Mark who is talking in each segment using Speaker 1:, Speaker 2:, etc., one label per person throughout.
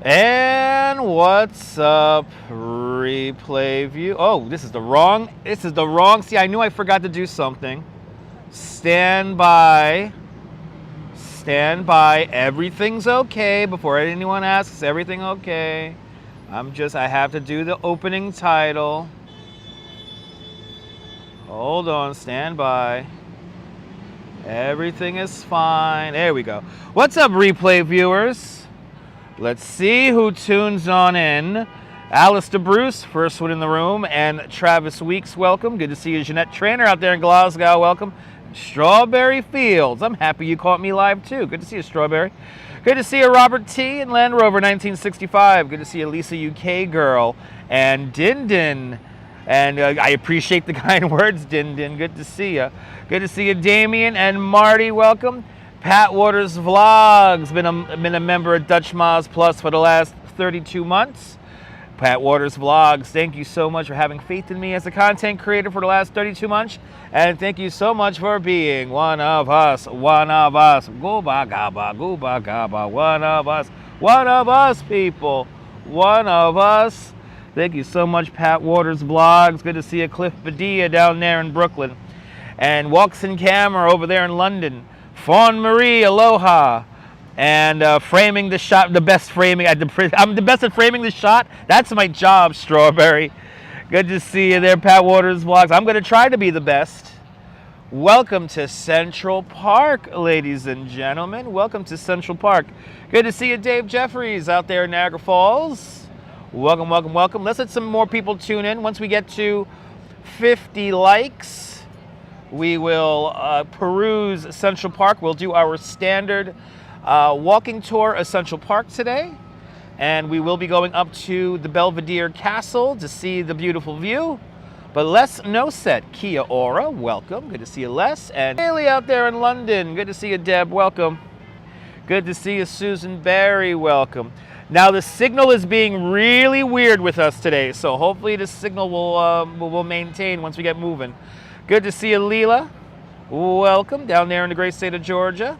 Speaker 1: And what's up, replay view? Oh, this is the wrong. See, I knew I forgot to do something. Stand by. Stand by. Everything's okay. Before anyone asks, everything okay? I have to do the opening title. Hold on, stand by. Everything is fine. There we go. What's up, replay viewers? Let's see who tunes on in. Alistair Bruce, first one in the room, and Travis Weeks, welcome. Good to see you. Jeanette Trainer out there in Glasgow, welcome. Strawberry Fields, I'm happy you caught me live too. Good to see you, Strawberry. Good to see you, Robert T. in Land Rover 1965. Good to see you, Lisa UK Girl, and Din Din. And I appreciate the kind words, Din Din. Good to see you. Good to see you, Damien and Marty, welcome. Pat Waters Vlogs, been a member of Dutch Miles Plus for the last 32 months. Pat Waters Vlogs, thank you so much for having faith in me as a content creator for the last 32 months. And thank you so much for being one of us, one of us. Gooba gaba, gooba gaba, one of us people, one of us. Thank you so much, Pat Waters Vlogs. Good to see you, Cliff Badia down there in Brooklyn. And Walks in Camera over there in London. Fawn Marie, aloha. And framing the shot, the best framing. I'm the best at framing the shot. That's my job, Strawberry. Good to see you there, Pat Waters Vlogs. I'm going to try to be the best. Welcome to Central Park, ladies and gentlemen. Welcome to Central Park. Good to see you, Dave Jeffries, out there in Niagara Falls. Welcome, welcome, welcome. Let's let some more people tune in. Once we get to 50 likes, we will peruse Central Park. We'll do our standard walking tour of Central Park today. And we will be going up to the Belvedere Castle to see the beautiful view. But Les Noset, Kia Ora, welcome. Good to see you, Les. And Haley out there in London. Good to see you, Deb. Welcome. Good to see you, Susan Barry. Welcome. Now the signal is being really weird with us today, so hopefully the signal will maintain once we get moving. Good to see you, Leela. Welcome down there in the great state of Georgia.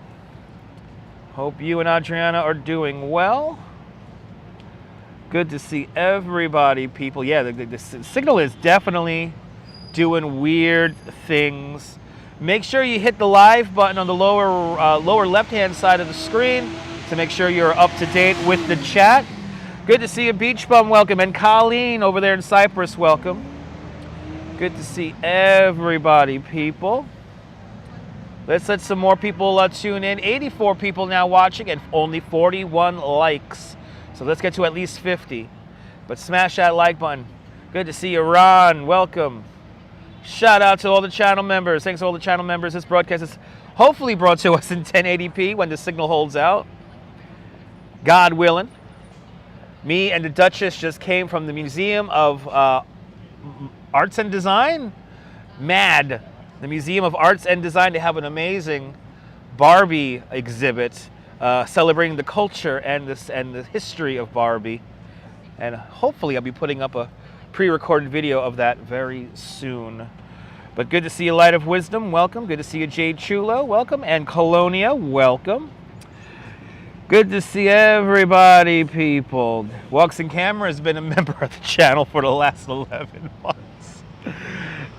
Speaker 1: Hope you and Adriana are doing well. Good to see everybody, people. Yeah, the signal is definitely doing weird things. Make sure you hit the live button on the lower left-hand side of the screen to make sure you're up to date with the chat. Good to see you, Beach Bum, welcome. And Colleen over there in Cyprus, welcome. Good to see everybody, people. Let's let some more people tune in. 84 people now watching and only 41 likes. So let's get to at least 50. But smash that like button. Good to see you, Ron. Welcome. Shout out to all the channel members. Thanks to all the channel members. This broadcast is hopefully brought to us in 1080p when the signal holds out. God willing. Me and the Duchess just came from the Museum of Arts and Design. MAD. The Museum of Arts and Design. They have an amazing Barbie exhibit celebrating the culture and the history of Barbie. And hopefully I'll be putting up a pre-recorded video of that very soon. But good to see you, Light of Wisdom. Welcome. Good to see you, Jade Chulo. Welcome. And Colonia. Welcome. Good to see everybody, people. Walks in Camera has been a member of the channel for the last 11 months.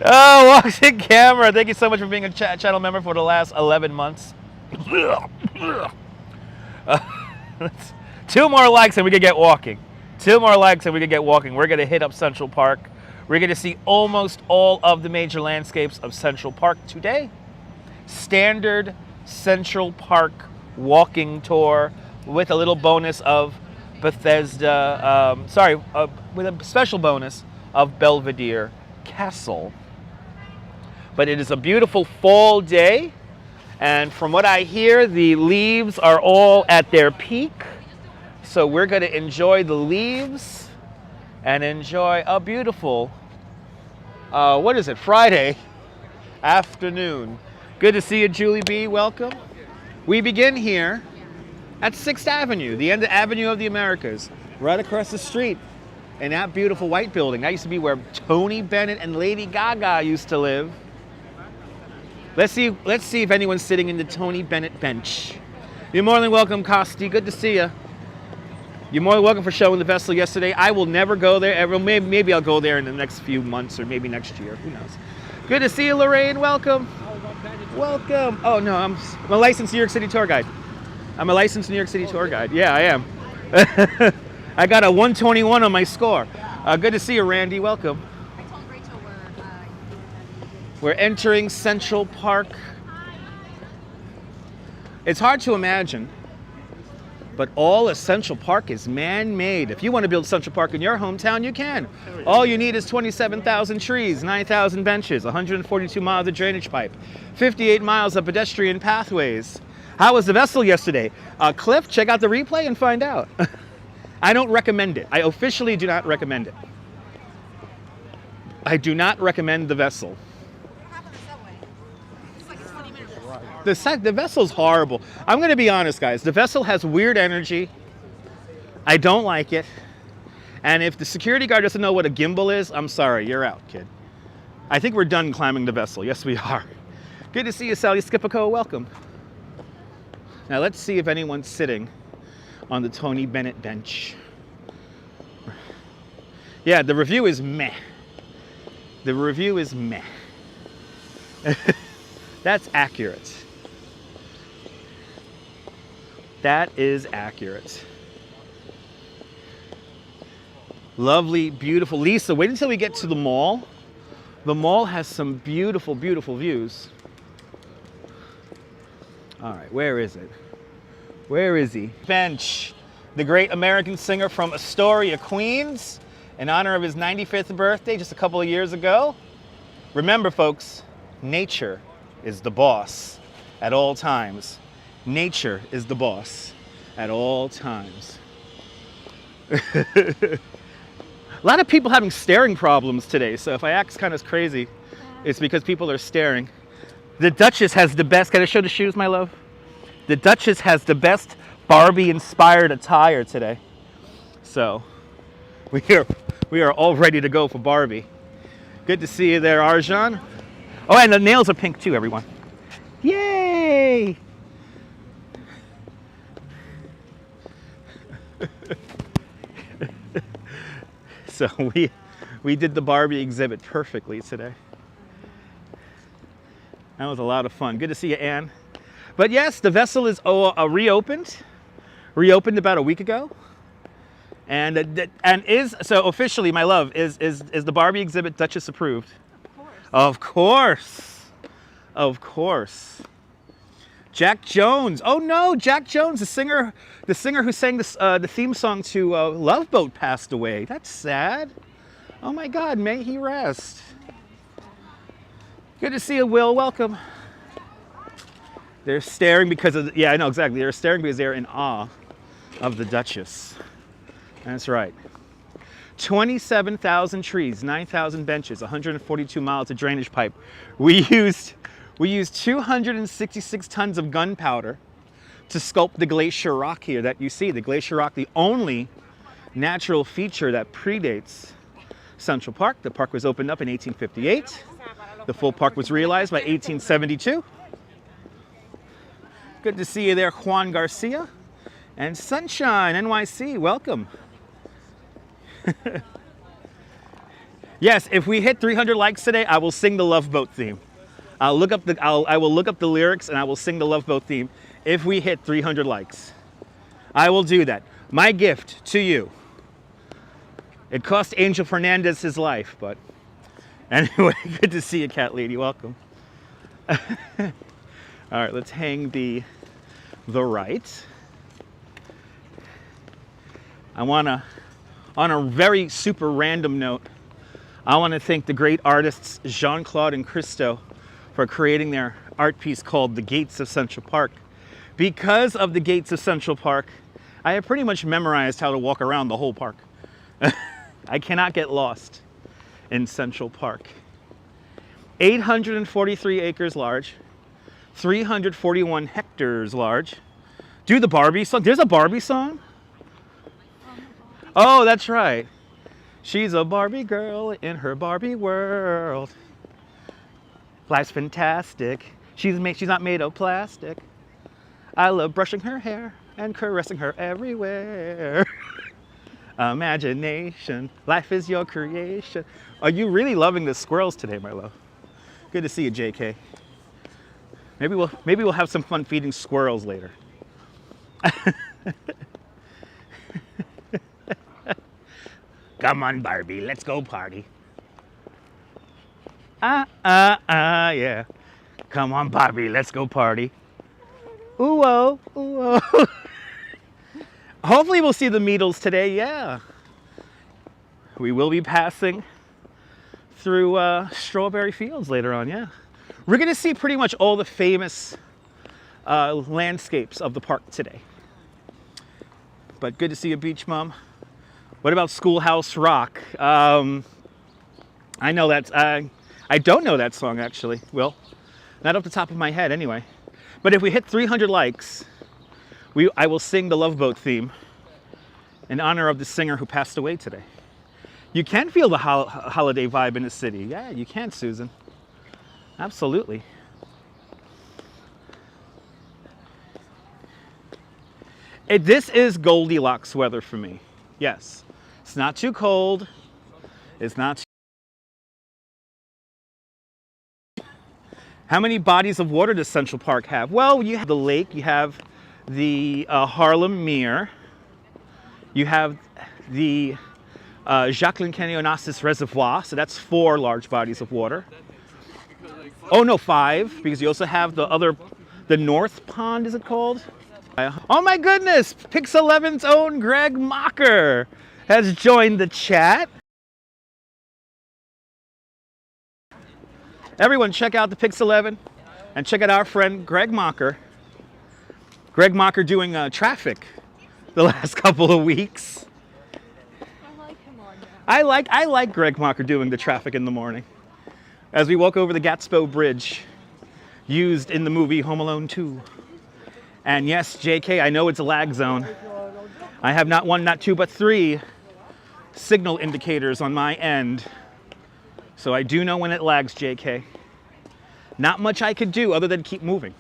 Speaker 1: Oh, Walks in Camera, thank you so much for being a channel member for the last 11 months. 2 more likes and we can get walking. 2 more likes and we can get walking. We're going to hit up Central Park. We're going to see almost all of the major landscapes of Central Park today. Standard Central Park walking tour with a little bonus of Bethesda, with a special bonus of Belvedere Castle. But it is a beautiful fall day, and from what I hear, the leaves are all at their peak. So we're going to enjoy the leaves and enjoy a beautiful, Friday afternoon. Good to see you, Julie B. Welcome. We begin here at 6th Avenue, the end of Avenue of the Americas, right across the street in that beautiful white building. That used to be where Tony Bennett and Lady Gaga used to live. Let's see if anyone's sitting in the Tony Bennett bench. You're more than welcome, Costi. Good to see you. You're more than welcome for showing the vessel yesterday. I will never go there ever. Maybe I'll go there in the next few months or maybe next year. Who knows? Good to see you, Lorraine. Welcome. Welcome. Oh, no, I'm a licensed New York City tour guide. I'm a licensed New York City tour guide. Yeah, I am. I got a 121 on my score. Good to see you, Randy. Welcome.
Speaker 2: I told Rachel
Speaker 1: we're entering Central Park. It's hard to imagine, but all of Central Park is man-made. If you want to build Central Park in your hometown, you can. All you need is 27,000 trees, 9,000 benches, 142 miles of drainage pipe, 58 miles of pedestrian pathways. How was the vessel yesterday? Cliff, check out the replay and find out. I don't recommend it. I officially do not recommend it. I do not recommend the vessel.
Speaker 2: what happened on the subway? It's like a 20-minute walk.
Speaker 1: The vessel's horrible. I'm going to be honest, guys. The vessel has weird energy. I don't like it. And if the security guard doesn't know what a gimbal is, I'm sorry, you're out, kid. I think we're done climbing the vessel. Yes, we are. Good to see you, Sally Skipico. Welcome. Now let's see if anyone's sitting on the Tony Bennett bench. Yeah, the review is meh. The review is meh. That's accurate. That is accurate. Lovely, beautiful. Lisa, wait until we get to the mall. The mall has some beautiful, beautiful views. All right, where is it? Where is he? Bench, the great American singer from Astoria, Queens, in honor of his 95th birthday just a couple of years ago. Remember, folks, nature is the boss at all times. Nature is the boss at all times. A lot of people having staring problems today, so if I act kind of crazy, it's because people are staring. The Duchess has the best, can I show the shoes, my love? The Duchess has the best Barbie-inspired attire today. So, we are all ready to go for Barbie. Good to see you there, Arjan. Oh, and the nails are pink too, everyone. Yay! So we did the Barbie exhibit perfectly today. That was a lot of fun. Good to see you, Anne. But yes, the vessel is reopened about a week ago. And is, so officially, my love, is the Barbie exhibit Duchess approved? Of course. Of course. Jack Jones. Oh no, Jack Jones, the singer who sang the theme song to Love Boat passed away. That's sad. Oh my God, may he rest. Good to see you, Will. Welcome. They're staring because of, yeah, I know exactly. They're staring because they're in awe of the Duchess. That's right. 27,000 trees, 9,000 benches, 142 miles of drainage pipe. We used 266 tons of gunpowder to sculpt the glacier rock here that you see. The glacier rock, the only natural feature that predates Central Park. The park was opened up in 1858. The full park was realized by 1872. Good to see you there, Juan Garcia. And Sunshine, NYC, welcome. Yes, if we hit 300 likes today, I will sing the Love Boat theme. I will look up the lyrics and I will sing the Love Boat theme if we hit 300 likes. I will do that. My gift to you. It cost Angel Fernandez his life, but anyway, good to see you, Cat Lady. Welcome. All right, let's hang the right. On a very super random note, I want to thank the great artists Jean-Claude and Christo for creating their art piece called The Gates of Central Park. Because of the Gates of Central Park, I have pretty much memorized how to walk around the whole park. I cannot get lost in Central Park. 843 acres large, 341 hectares large. Do the Barbie song. There's a Barbie song? Oh, that's right. She's a Barbie girl in her Barbie world. Life's fantastic. She's not made of plastic. I love brushing her hair and caressing her everywhere. Imagination, life is your creation. Are you really loving the squirrels today, my love? Good to see you, JK. Maybe we'll have some fun feeding squirrels later. Come on, Barbie, let's go party. Yeah. Come on, Barbie, let's go party. Ooh-oh, ooh-oh. Hopefully we'll see the Beatles today, yeah. We will be passing through Strawberry Fields later on, yeah. We're gonna see pretty much all the famous landscapes of the park today. But good to see you, Beach Mom. What about Schoolhouse Rock? I know that, I don't know that song actually, Will. Not off the top of my head anyway. But if we hit 300 likes, I will sing the Love Boat theme in honor of the singer who passed away today. You can feel the holiday vibe in the city. Yeah, you can, Susan. Absolutely. This is Goldilocks weather for me. Yes. It's not too cold. It's not too... How many bodies of water does Central Park have? Well, you have the lake, you have the Harlem Mere, you have the Jacqueline Onassis Reservoir, so that's 4 large bodies of water. Oh no, 5, because you also have the North Pond, is it called? Oh my goodness, Pix11's own Greg Mocker has joined the chat. Everyone check out the Pix11 and check out our friend Greg Mocker. Greg Mocker doing traffic the last couple of weeks.
Speaker 2: I like him on there.
Speaker 1: I like Greg Mocker doing the traffic in the morning. As we walk over the Gatsbo Bridge, used in the movie Home Alone 2. And yes, JK, I know it's a lag zone. I have not 1, not 2, but 3 signal indicators on my end. So I do know when it lags, JK. Not much I could do other than keep moving.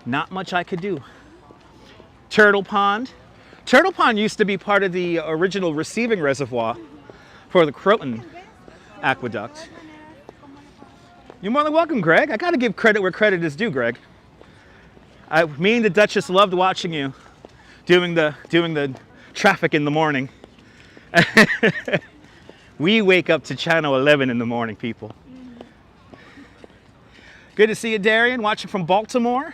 Speaker 1: Not much I could do. Turtle Pond. Turtle Pond used to be part of the original receiving reservoir for the Croton Aqueduct. You're more than welcome, Greg. I gotta give credit where credit is due, Greg. Me and the Duchess loved watching you doing the traffic in the morning. We wake up to channel 11 in the morning, people. Good to see you, Darian, watching from Baltimore.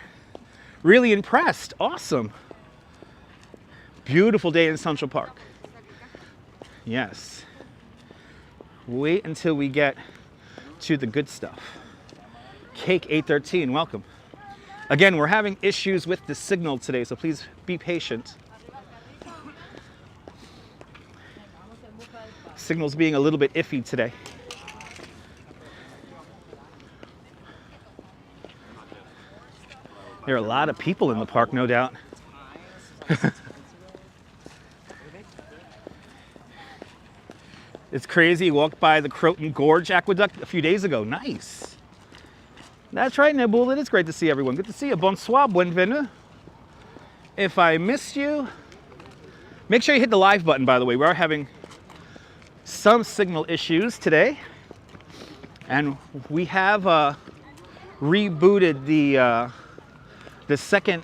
Speaker 1: Really impressed. Awesome. Beautiful day in Central Park. Yes. Wait until we get to the good stuff. Cake 813, welcome. Again, we're having issues with the signal today, so please be patient. Signal's being a little bit iffy today. There are a lot of people in the park, no doubt. It's crazy. Walked by the Croton Gorge Aqueduct a few days ago. Nice. That's right, Nibble. It is great to see everyone. Good to see you. Bonsoir, bienvenue. If I missed you, make sure you hit the live button, by the way. We are having some signal issues today. And we have rebooted the second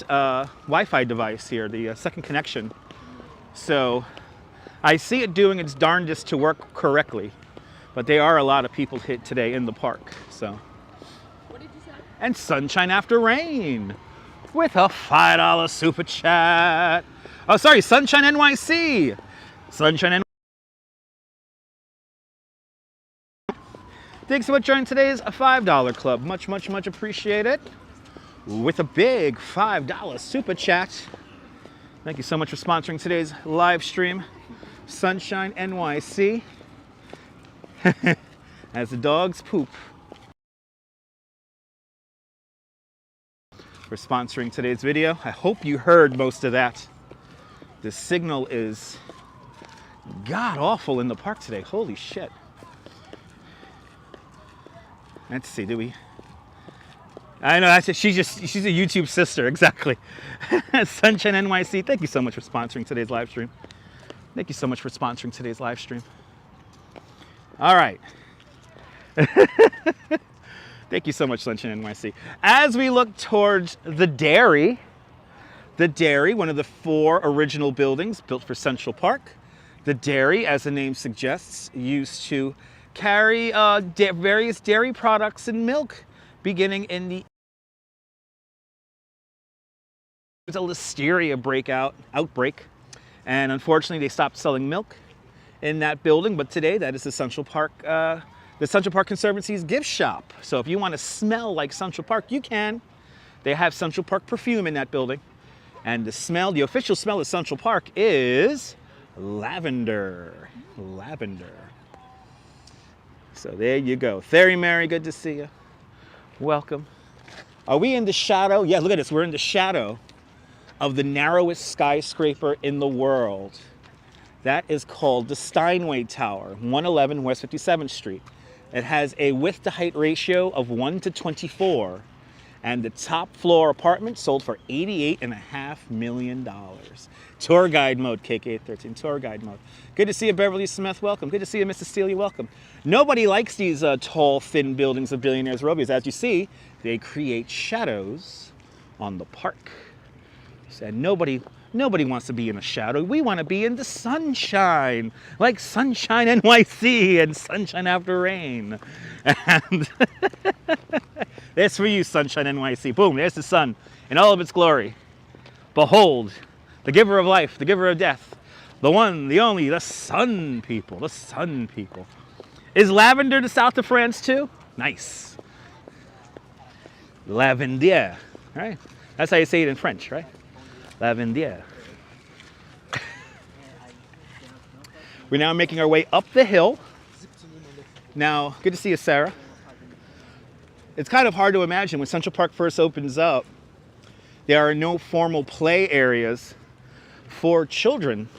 Speaker 1: Wi-Fi device here, the second connection. So I see it doing its darndest to work correctly. But there are a lot of people hit today in the park, so.
Speaker 2: What did you say?
Speaker 1: And sunshine after rain with a $5 super chat. Oh, sorry, Sunshine NYC. Sunshine NYC. Thanks so much for joining today's $5 club. Much, much, much appreciated. With a big $5 super chat. Thank you so much for sponsoring today's live stream. Sunshine NYC. As the dogs poop. For sponsoring today's video. I hope you heard most of that. The signal is god awful in the park today. Holy shit. Let's see, do we? I know, she's a YouTube sister, exactly. Sunshine NYC, thank you so much for sponsoring today's live stream. Thank you so much for sponsoring today's live stream. All right. Thank you so much, Sunshine NYC. As we look towards the dairy, one of the 4 original buildings built for Central Park. The dairy, as the name suggests, used to carry various dairy products and milk, beginning in the a listeria outbreak, and unfortunately they stopped selling milk in that building. But today, that is the Central Park Conservancy's gift shop. So if you want to smell like Central Park, you can. They have Central Park perfume in that building, and the official smell of Central Park is lavender. Lavender. So there you go. Theory Mary, good to see you. Welcome. Are we in the shadow? Yeah, look at this. We're in the shadow of the narrowest skyscraper in the world. That is called the Steinway Tower, 111 West 57th Street. It has a width to height ratio of 1 to 24. And the top floor apartment sold for $88.5 million. Tour guide mode, KK13, tour guide mode. Good to see you, Beverly Smith, welcome. Good to see you, Mrs. Steele, welcome. Nobody likes these tall, thin buildings of billionaires' row because, as you see, they create shadows on the park. And nobody wants to be in a shadow. We want to be in the sunshine, like Sunshine NYC and Sunshine After Rain. And there's for you, Sunshine NYC. Boom, there's the sun in all of its glory. Behold, the giver of life, the giver of death, the one, the only, the sun people, the sun people. Is lavender the south of France too? Nice. Lavender, right? That's how you say it in French, right? Lavender. We're now making our way up the hill. Now, good to see you, Sarah. It's kind of hard to imagine when Central Park first opens up, there are no formal play areas for children,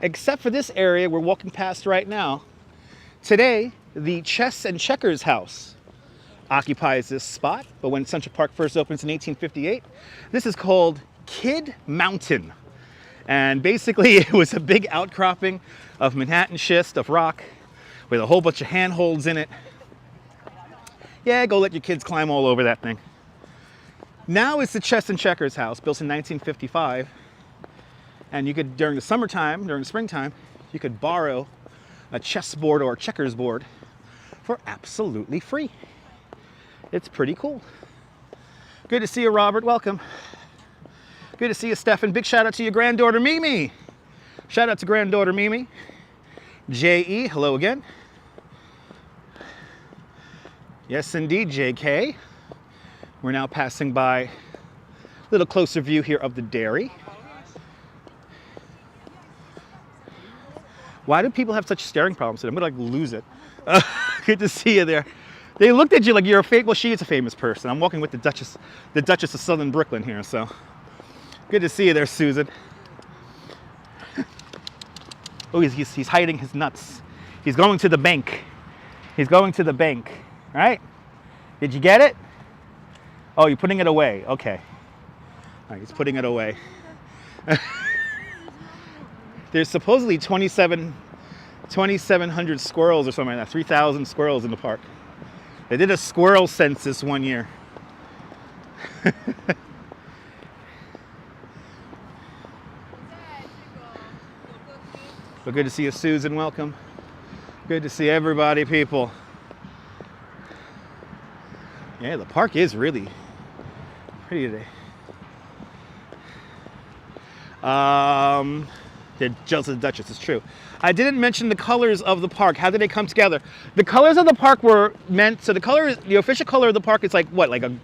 Speaker 1: except for this area we're walking past right now. Today, the Chess and Checkers house occupies this spot, but when Central Park first opens in 1858, this is called Kid Mountain. And basically it was a big outcropping of Manhattan schist, of rock, with a whole bunch of handholds in it. Yeah, go let your kids climb all over that thing. Now it's the Chess and Checkers house, built in 1955. And you could, during the summertime, during the springtime, you could borrow a chessboard or a checkers board for absolutely free. It's pretty cool. Good to see you, Robert. Welcome. Good to see you, Stefan. Big shout out to your granddaughter, Mimi. Shout out to granddaughter, Mimi. J.E., hello again. Yes, indeed, J.K. We're now passing by a little closer view here of the dairy. Why do people have such staring problems today? I'm going to lose it. Good to see you there. They looked at you like you're a famous, well, she is a famous person. I'm walking with the Duchess of Southern Brooklyn here, so. Good to see you there, Susan. Oh, he's hiding his nuts. He's going to the bank. He's going to the bank, right? Did you get it? Oh, you're putting it away. Okay. All right, he's putting it away. There's supposedly 2,700 squirrels or something like that, 3,000 squirrels in the park. They did a squirrel census one year. But good to see you, Susan. Welcome. Good to see everybody, people. Yeah, the park is really pretty today. They're jealous of the Duchess, it's true. I didn't mention the colors of the park. How did they come together? The colors of the park were meant, so the official color of the park is like what? Like a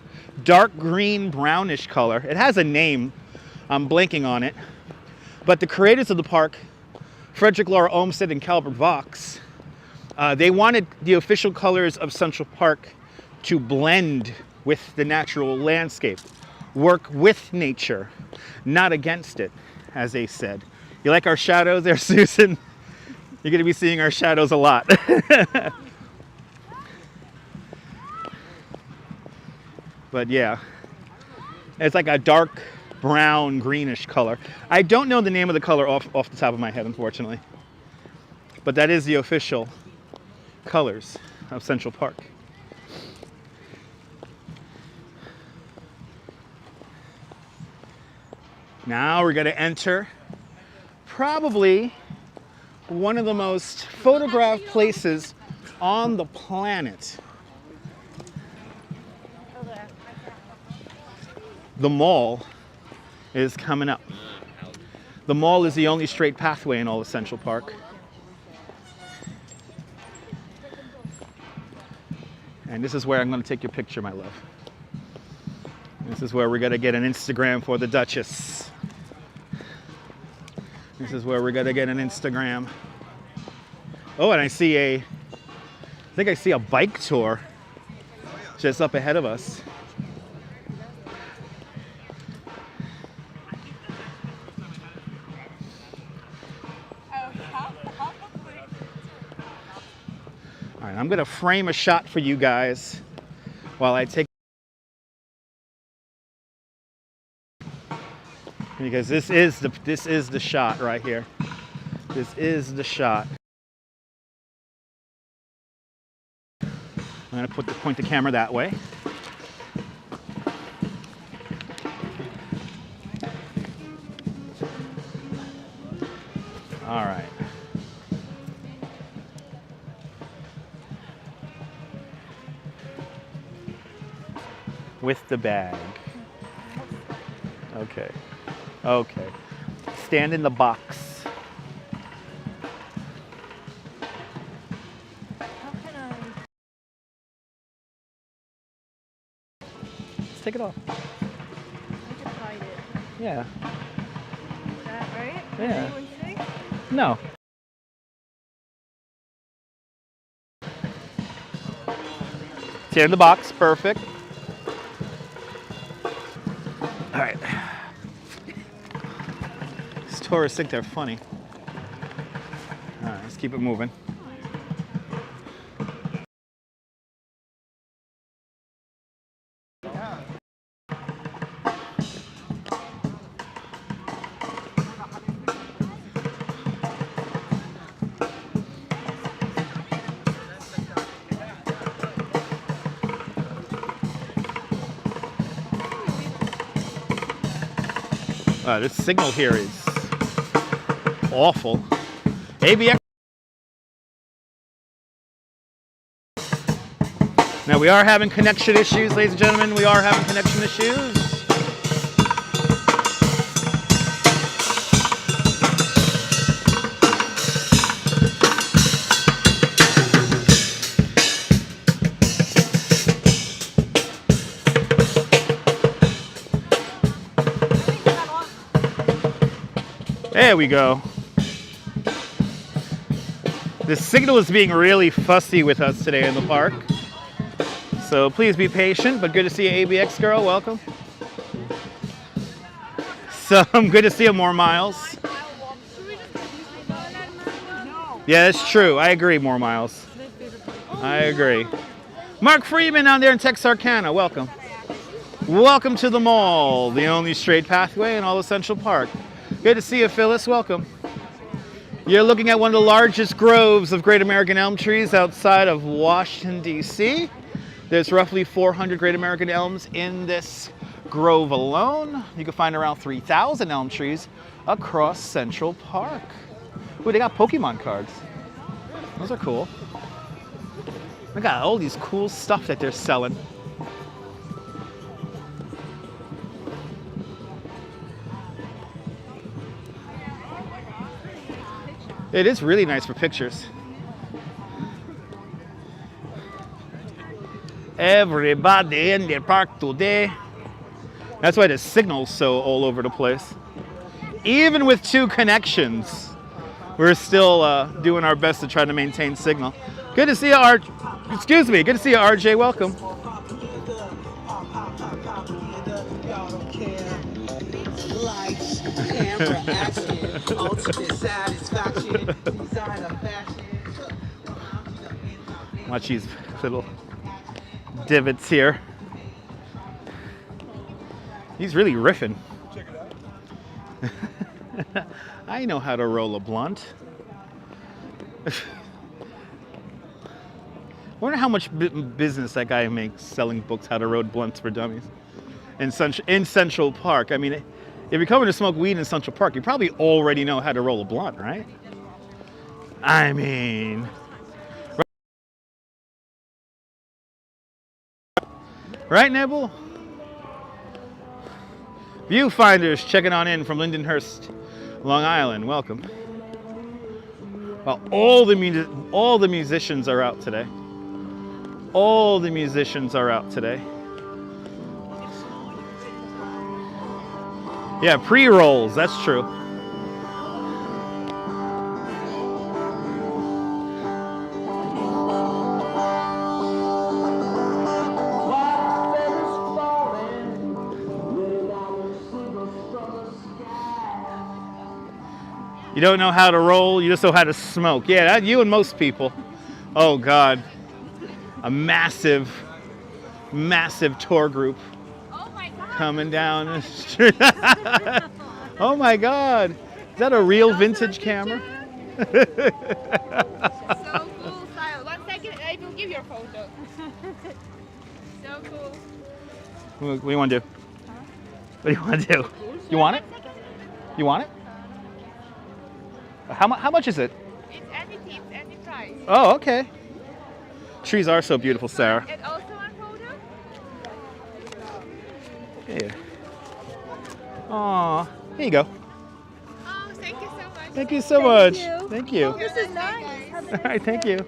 Speaker 1: dark green, brownish color. It has a name. I'm blanking on it. But the creators of the park, Frederick Laura Olmsted and Calvert Vaux, they wanted the official colors of Central Park to blend with the natural landscape, work with nature, not against it, as they said. You like our shadows there, Susan? You're going to be seeing our shadows a lot.
Speaker 3: But yeah, it's like a dark brown greenish color. I don't know the name of the color off the top of my head, unfortunately. But that is the official colors of Central Park. Now we're going to enter probably one of the most photographed places on the planet. The Mall is coming up. The Mall is the only straight pathway in all of Central Park. And this is where I'm going to take your picture, my love. This is where we're going to get an Instagram for the Duchess. This is where we're going to get an Instagram. Oh, and I think I see a bike tour just up ahead of us. All right, I'm going to frame a shot for you guys while I take, because this is the shot right here. This is the shot. I'm going to point the camera that way. All right. With the bag. Okay. Okay. Stand in the box.
Speaker 2: How can I?
Speaker 3: Let's take it off.
Speaker 2: I can hide it.
Speaker 3: Yeah.
Speaker 2: Is that right?
Speaker 3: Yeah.
Speaker 2: Anyone think?
Speaker 3: No. Stand in the box. Perfect. All right. These tourists think they're funny. All right, let's keep it moving. This signal here is awful. ABX. Now we are having connection issues, ladies and gentlemen. We are having connection issues. There we go. The signal is being really fussy with us today in the park. So please be patient, but good to see you, ABX girl. Welcome. So good to see you, more miles. Yeah, that's true. I agree, more miles. I agree. Mark Freeman down there in Texarkana. Welcome. Welcome to the Mall, the only straight pathway in all of Central Park. Good to see you, Phyllis. Welcome. You're looking at one of the largest groves of great American elm trees outside of Washington, D.C. There's roughly 400 great American elms in this grove alone. You can find around 3,000 elm trees across Central Park. Ooh, they got Pokemon cards. Those are cool. They got all these cool stuff that they're selling. It is really nice for pictures. Everybody in the park today. That's why the signal's so all over the place. Even with 2 connections, we're still doing our best to try to maintain signal. Good to see you, excuse me. Good to see you, RJ. Welcome. Watch these little divots here. He's really riffing. Check it out. I know how to roll a blunt. I wonder how much business that guy makes selling books how to roll blunts for dummies in Central Park. I mean, if you're coming to smoke weed in Central Park, you probably already know how to roll a blunt, right? I mean, right, Nibble? Viewfinders checking on in from Lindenhurst, Long Island. Welcome. Well, all the musicians are out today. All the musicians are out today. Yeah, pre-rolls, that's true. You don't know how to roll, you just know how to smoke. Yeah, that, you and most people. Oh God. A massive tour group.
Speaker 2: Oh my God.
Speaker 3: Coming down the street. Oh my God. Is that a real vintage camera?
Speaker 2: So cool style. 1 second, I will give your photo. So cool.
Speaker 3: What do you want to do? What do you want to do? You want it? You want it? How much is it?
Speaker 2: It's anything, any price.
Speaker 3: Oh, okay. Trees are so beautiful, Sarah.
Speaker 2: And also one photo?
Speaker 3: Yeah. Aw, here you go.
Speaker 2: Oh, thank you so much.
Speaker 3: Thank you so much.
Speaker 4: you.
Speaker 3: Thank you.
Speaker 4: This is nice.
Speaker 3: All right, thank you.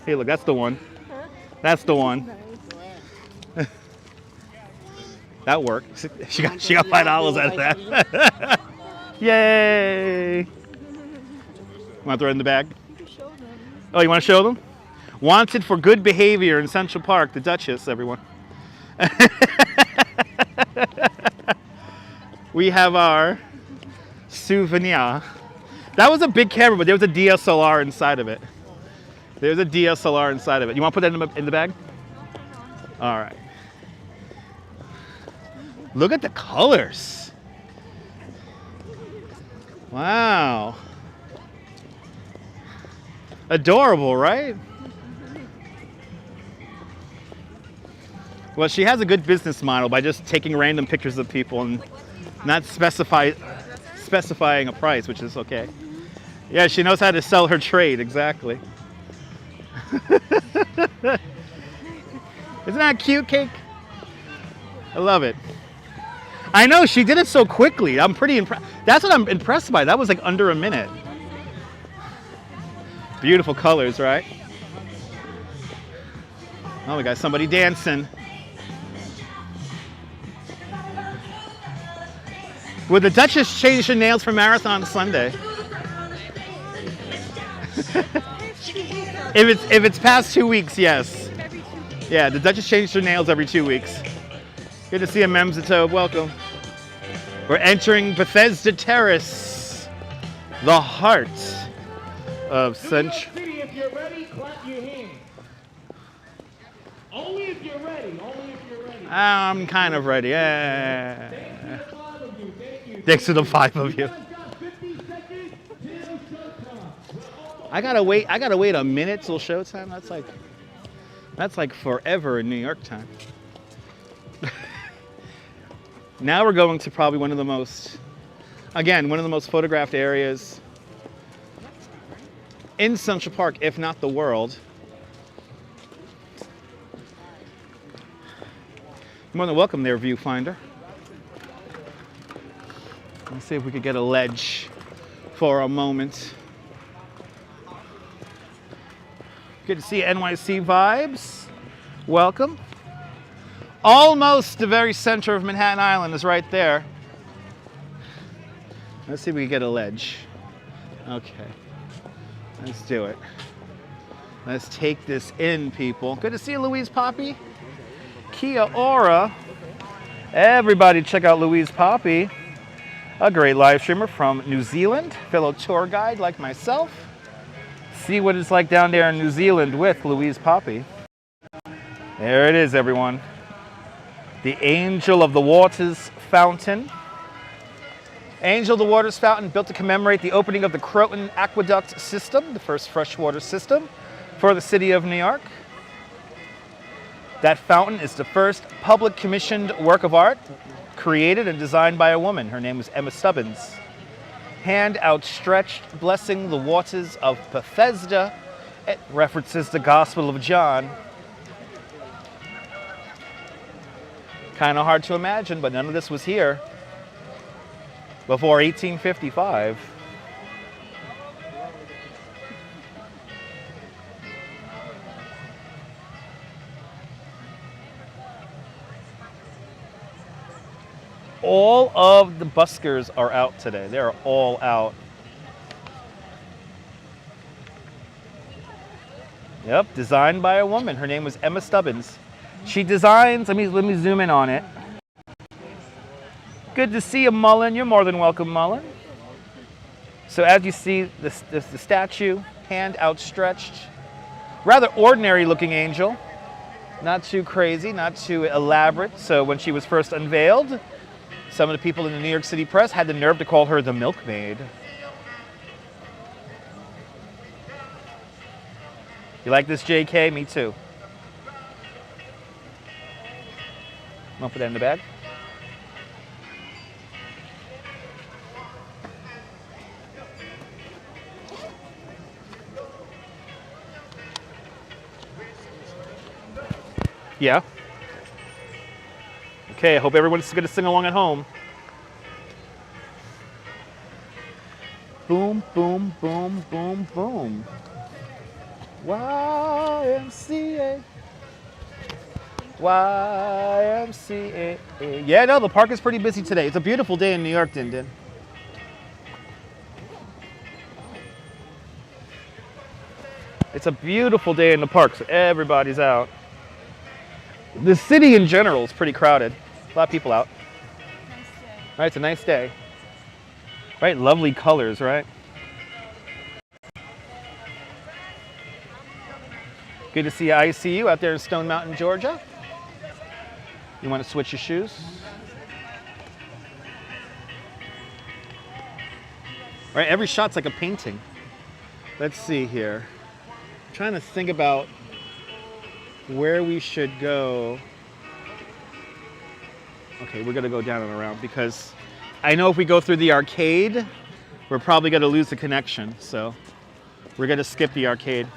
Speaker 3: Hey, look, that's the one. That's the one. That worked. She got $5 out of that. Yay! Want to throw it in the bag? Oh, you want to show them? Wanted for good behavior in Central Park, the Duchess, everyone. We have our souvenir. That was a big camera, but there was a DSLR inside of it. There's a DSLR inside of it. You want to put that in the bag? All right. Look at the colors. Wow. Adorable, right? Well, she has a good business model by just taking random pictures of people and not specifying a price, which is okay. Yeah, she knows how to sell her trade, exactly. Isn't that cute, Cake? I love it. I know, she did it so quickly. I'm pretty impressed. That's what I'm impressed by. That was like under a minute. Beautiful colors, right? Oh, we got somebody dancing. Would the Duchess change her nails for Marathon Sunday? If it's past 2 weeks, yes. Yeah, the Duchess changed her nails every 2 weeks. Good to see you, Memzatobe. Welcome. We're entering Bethesda Terrace, the heart of Central.
Speaker 5: If you're ready, clap your hands. Only if you're ready. Only if you're ready.
Speaker 3: I'm kind of ready. Yeah. Thanks to the 5 of you. I gotta wait a minute till showtime. That's like forever in New York time. Now we're going to probably one of the most photographed areas in Central Park, if not the world. You're more than welcome there, viewfinder. Let's see if we could get a ledge for a moment. Good to see NYC vibes. Welcome. Almost the very center of Manhattan Island is right there. Let's see if we can get a ledge. Okay. Let's do it. Let's take this in, people. Good to see you, Louise Poppy. Kia ora. Everybody check out Louise Poppy, a great live streamer from New Zealand, fellow tour guide like myself. See what it's like down there in New Zealand with Louise Poppy. There it is, everyone.
Speaker 1: The Angel of the Waters Fountain. Angel of the Waters Fountain, built to commemorate the opening of the Croton Aqueduct System, the first freshwater system for the city of New York. That fountain is the first public commissioned work of art created and designed by a woman. Her name was Emma Stubbins. Hand outstretched, blessing the waters of Bethesda. It references the Gospel of John. Kind of hard to imagine, but none of this was here before 1855. All of the buskers are out today. They're all out. Yep, designed by a woman. Her name was Emma Stubbins. She designs, let me zoom in on it. Good to see you, Mullen. You're more than welcome, Mullen. So as you see, the statue, hand outstretched. Rather ordinary looking angel. Not too crazy, not too elaborate. So when she was first unveiled, some of the people in the New York City press had the nerve to call her the milkmaid. You like this, JK? Me too. I'll put that in the bag. Yeah. Okay, I hope everyone's going to sing along at home. Boom, boom, boom, boom, boom. YMCA. YMCA. Yeah, no, the park is pretty busy today. It's a beautiful day in New York, Din Din. It's a beautiful day in the park, so everybody's out. The city in general is pretty crowded. A lot of people out.
Speaker 2: Nice day.
Speaker 1: Right, it's a nice day. Right, lovely colors, right? Good to see you. I see you out there in Stone Mountain, Georgia. You want to switch your shoes? Right, every shot's like a painting. Let's see here. I'm trying to think about where we should go. Okay, we're gonna go down and around because I know if we go through the arcade, we're probably gonna lose the connection. So we're gonna skip the arcade,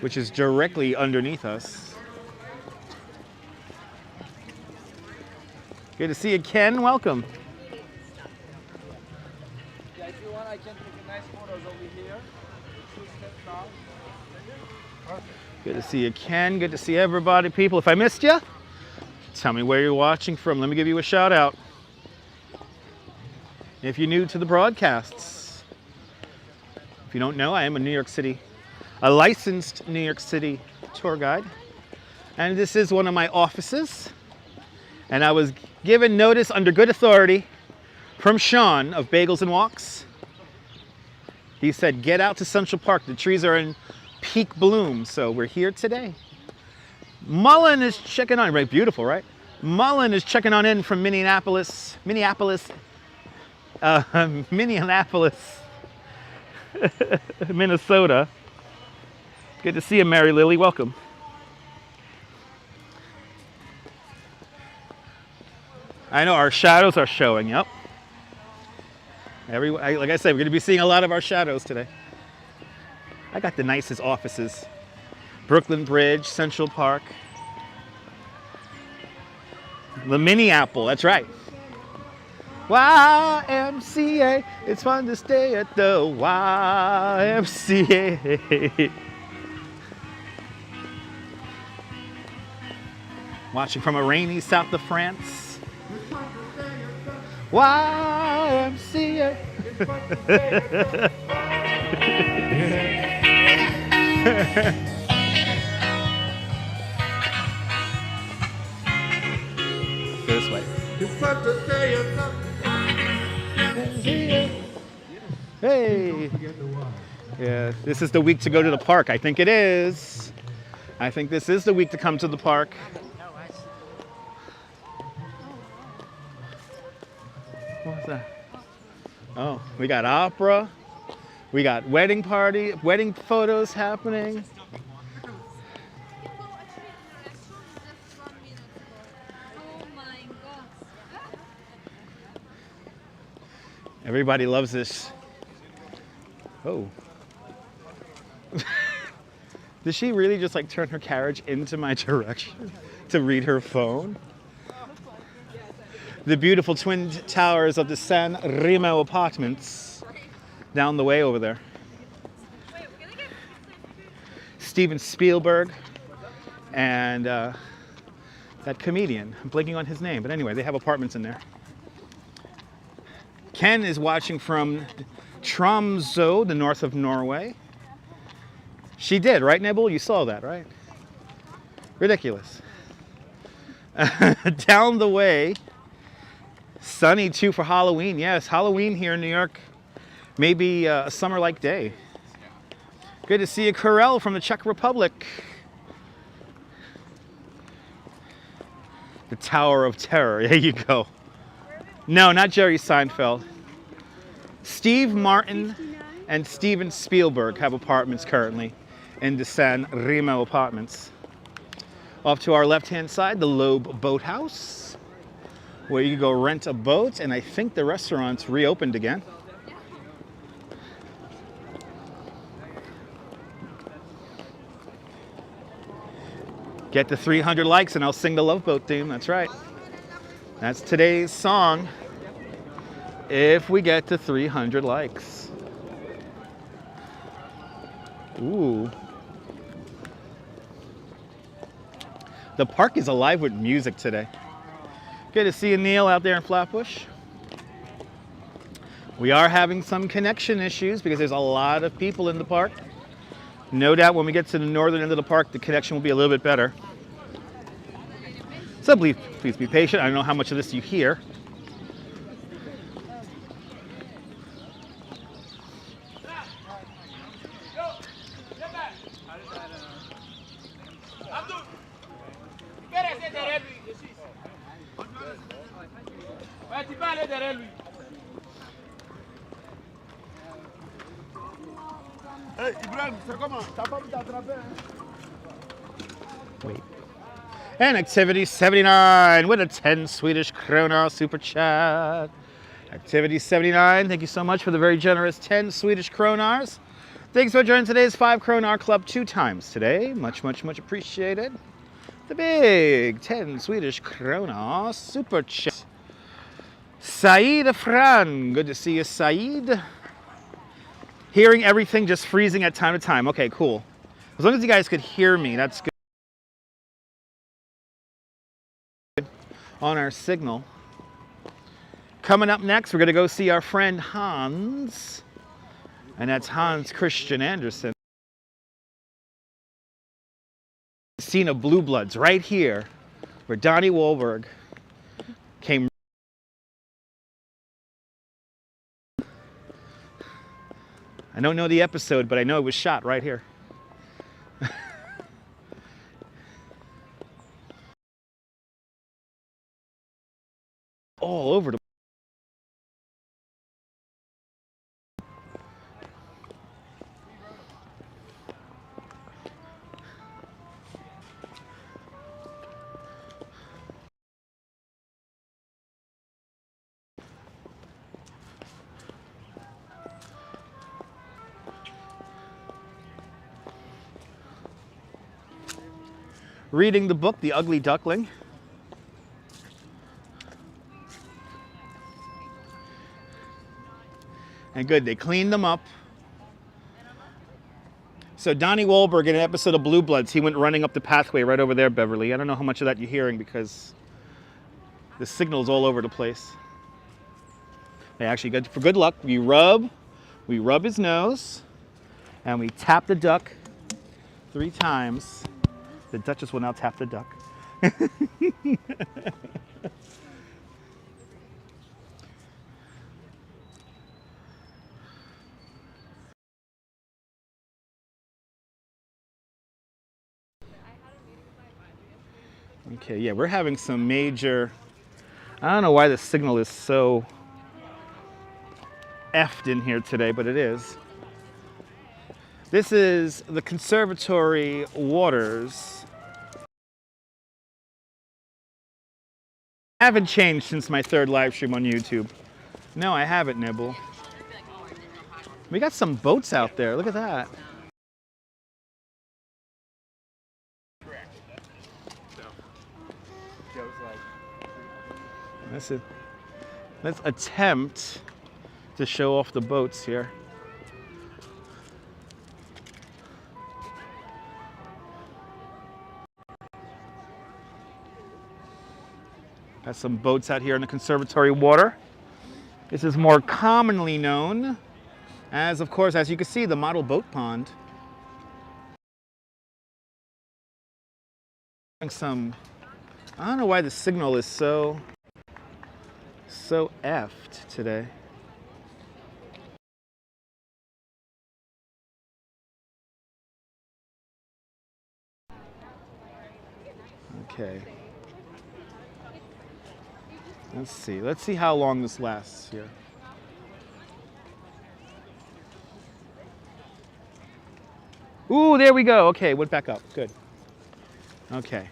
Speaker 1: which is directly underneath us. Good to see you, Ken. Welcome.
Speaker 4: Yeah, if you want, I can take nice photos over here.
Speaker 1: Good to see you, Ken. Good to see everybody. People, if I missed you, tell me where you're watching from. Let me give you a shout out. If you're new to the broadcasts, if you don't know, I am a licensed New York City tour guide. And this is one of my offices. And I was given notice under good authority from Sean of Bagels and Walks. He said, get out to Central Park. The trees are in peak bloom, so we're here today. Mullen is checking on, right? Beautiful, right? Mullen is checking on in from Minneapolis, Minnesota. Good to see you, Mary Lily. Welcome. I know our shadows are showing. Yep. Like I said, we're going to be seeing a lot of our shadows today. I got the nicest offices. Brooklyn Bridge, Central Park. The Mini Apple, that's right. YMCA, it's fun to stay at the YMCA. Watching from a rainy south of France. YMCA. This way. Hey. Yeah, this is the week to go to the park. I think it is. I think this is the week to come to the park.
Speaker 3: What was that? Oh, we got opera. We got wedding party, wedding photos happening. Everybody loves this. Oh. Did she really just like turn her carriage into my direction to read her phone? The beautiful twin towers of the San Remo apartments down the way over there. Steven Spielberg and that comedian. I'm blanking on his name, but anyway, they have apartments in there. Ken is watching from Tromsø, the north of Norway. She did, right, Nibble? You saw that, right? Ridiculous. Down the way, sunny too for Halloween. Yes, Halloween here in New York. Maybe a summer-like day. Good to see you, Karel from the Czech Republic. The Tower of Terror. There you go. No, not Jerry Seinfeld. Steve Martin and Steven Spielberg have apartments currently in the San Remo apartments. Off to our left-hand side, the Loeb Boathouse, where you can go rent a boat, and I think the restaurant's reopened again. Get to 300 likes and I'll sing the Love Boat theme, that's right. That's today's song. If we get to 300 likes. Ooh. The park is alive with music today. Good to see you, Neil, out there in Flatbush. We are having some connection issues because there's a lot of people in the park. No doubt when we get to the northern end of the park, the connection will be a little bit better. So please be patient. I don't know how much of this you hear. Wait. And Activity 79 with a 10 Swedish krona super chat. Activity 79, thank you so much for the very generous 10 Swedish kronars. Thanks for joining today's 5 kronar club 2 times today. Much, much, much appreciated. The big 10 Swedish krona super chat. Saeed Afran, good to see you, Saeed. Hearing everything just freezing at time to time. Okay, cool. As long as you guys could hear me, that's good. On our signal. Coming up next, we're going to go see our friend Hans. And that's Hans Christian Andersen. Scene of Blue Bloods right here, where Donnie Wahlberg came. I don't know the episode, but I know it was shot right here. All over the reading the book, The Ugly Duckling. And good, they cleaned them up. So Donnie Wahlberg in an episode of Blue Bloods, he went running up the pathway right over there, Beverly. I don't know how much of that you're hearing because the signal's all over the place. They actually, good for good luck, we rub his nose, and we tap the duck 3 times. The Duchess will now tap the duck. Okay, yeah, we're having some major, I don't know why the signal is so effed in here today, but it is. This is the conservatory waters. I haven't changed since my third live stream on YouTube. No, I haven't, Nibble. We got some boats out there. Look at that. Let's attempt to show off the boats here. Got some boats out here in the conservatory water. This is more commonly known as, of course, as you can see, the model boat pond. I don't know why the signal is so effed today. Okay. Let's see how long this lasts here. Ooh, there we go. Okay, went back up. Good. Okay.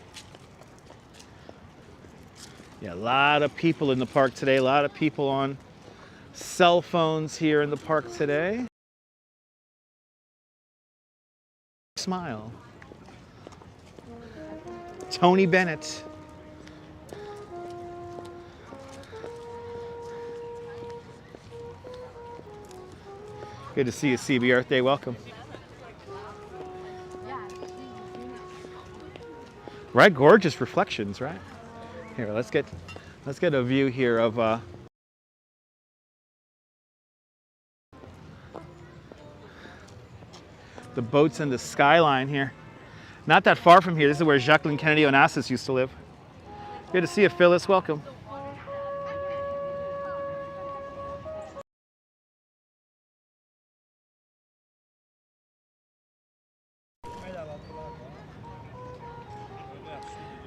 Speaker 3: Yeah, a lot of people in the park today. A lot of people on cell phones here in the park today. Smile. Tony Bennett. Good to see you, CB Earth Day. Welcome. Right, gorgeous reflections, right? Here, let's get a view here of the boats and the skyline here. Not that far from here. This is where Jacqueline Kennedy Onassis used to live. Good to see you, Phyllis. Welcome.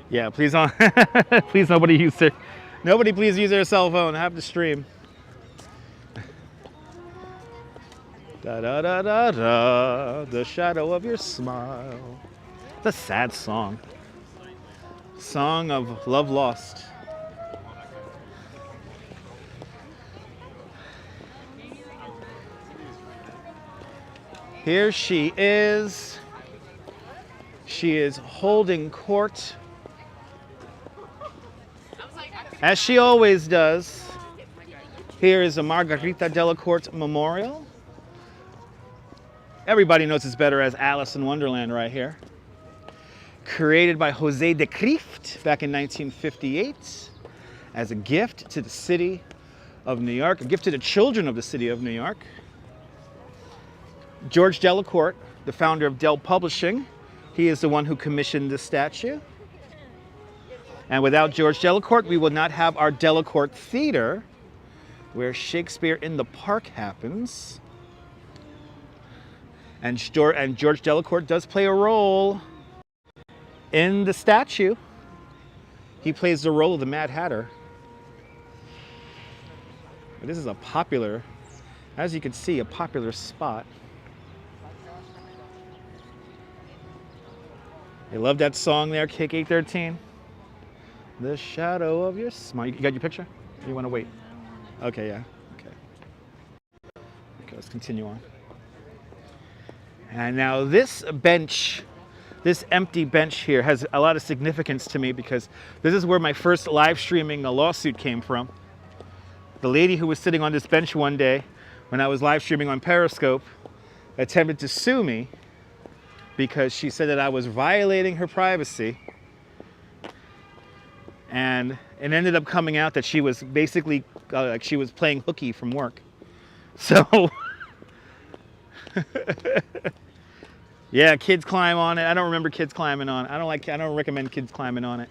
Speaker 3: Yeah, please don't. Please, nobody please use their cell phone. Have to stream. Da da da da da. The shadow of your smile. It's a sad song. Song of love lost. Here she is. She is holding court, as she always does. Here is a Margarita Delacorte memorial. Everybody knows it's better as Alice in Wonderland right here. Created by Jose de Crift back in 1958 as a gift to the city of New York, a gift to the children of the city of New York. George Delacorte, the founder of Dell Publishing, he is the one who commissioned this statue. And without George Delacorte, we would not have our Delacorte Theater, where Shakespeare in the Park happens. And George Delacorte does play a role in the statue. He plays the role of the Mad Hatter. This is a popular, as you can see, a popular spot. I love that song there, Cake 813. The shadow of your smile. You got your picture? Or you want to wait? Okay, yeah. Okay, let's continue on. And now this bench, this empty bench here has a lot of significance to me because this is where my first live streaming lawsuit came from. The lady who was sitting on this bench one day when I was live streaming on Periscope attempted to sue me because she said that I was violating her privacy. And it ended up coming out that she was basically, like she was playing hooky from work. So, yeah, kids climb on it. I don't remember kids climbing on it. I don't recommend kids climbing on it.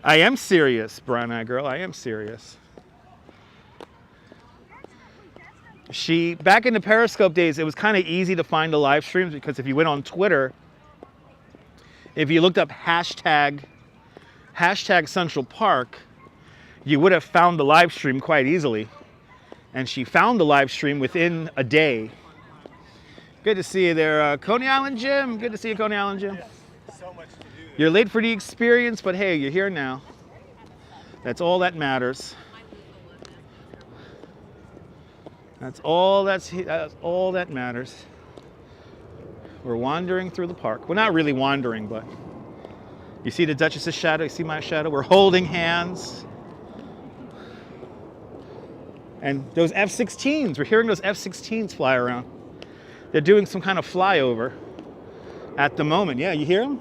Speaker 3: I am serious, Brown Eye Girl. I am serious. Back in the Periscope days, it was kind of easy to find the live streams because if you went on Twitter if you looked up hashtag Central Park, you would have found the live stream quite easily. And she found the live stream within a day. Good to see you there, Coney Island Jim. Good to see you, Coney Island Jim.
Speaker 6: So much to do.
Speaker 3: You're late for the experience, but hey, you're here now. That's all that matters. That's all that matters. We're wandering through the park. We're not really wandering, but you see the Duchess's shadow, you see my shadow? We're holding hands. And those F-16s, we're hearing those F-16s fly around. They're doing some kind of flyover at the moment. Yeah, you hear them?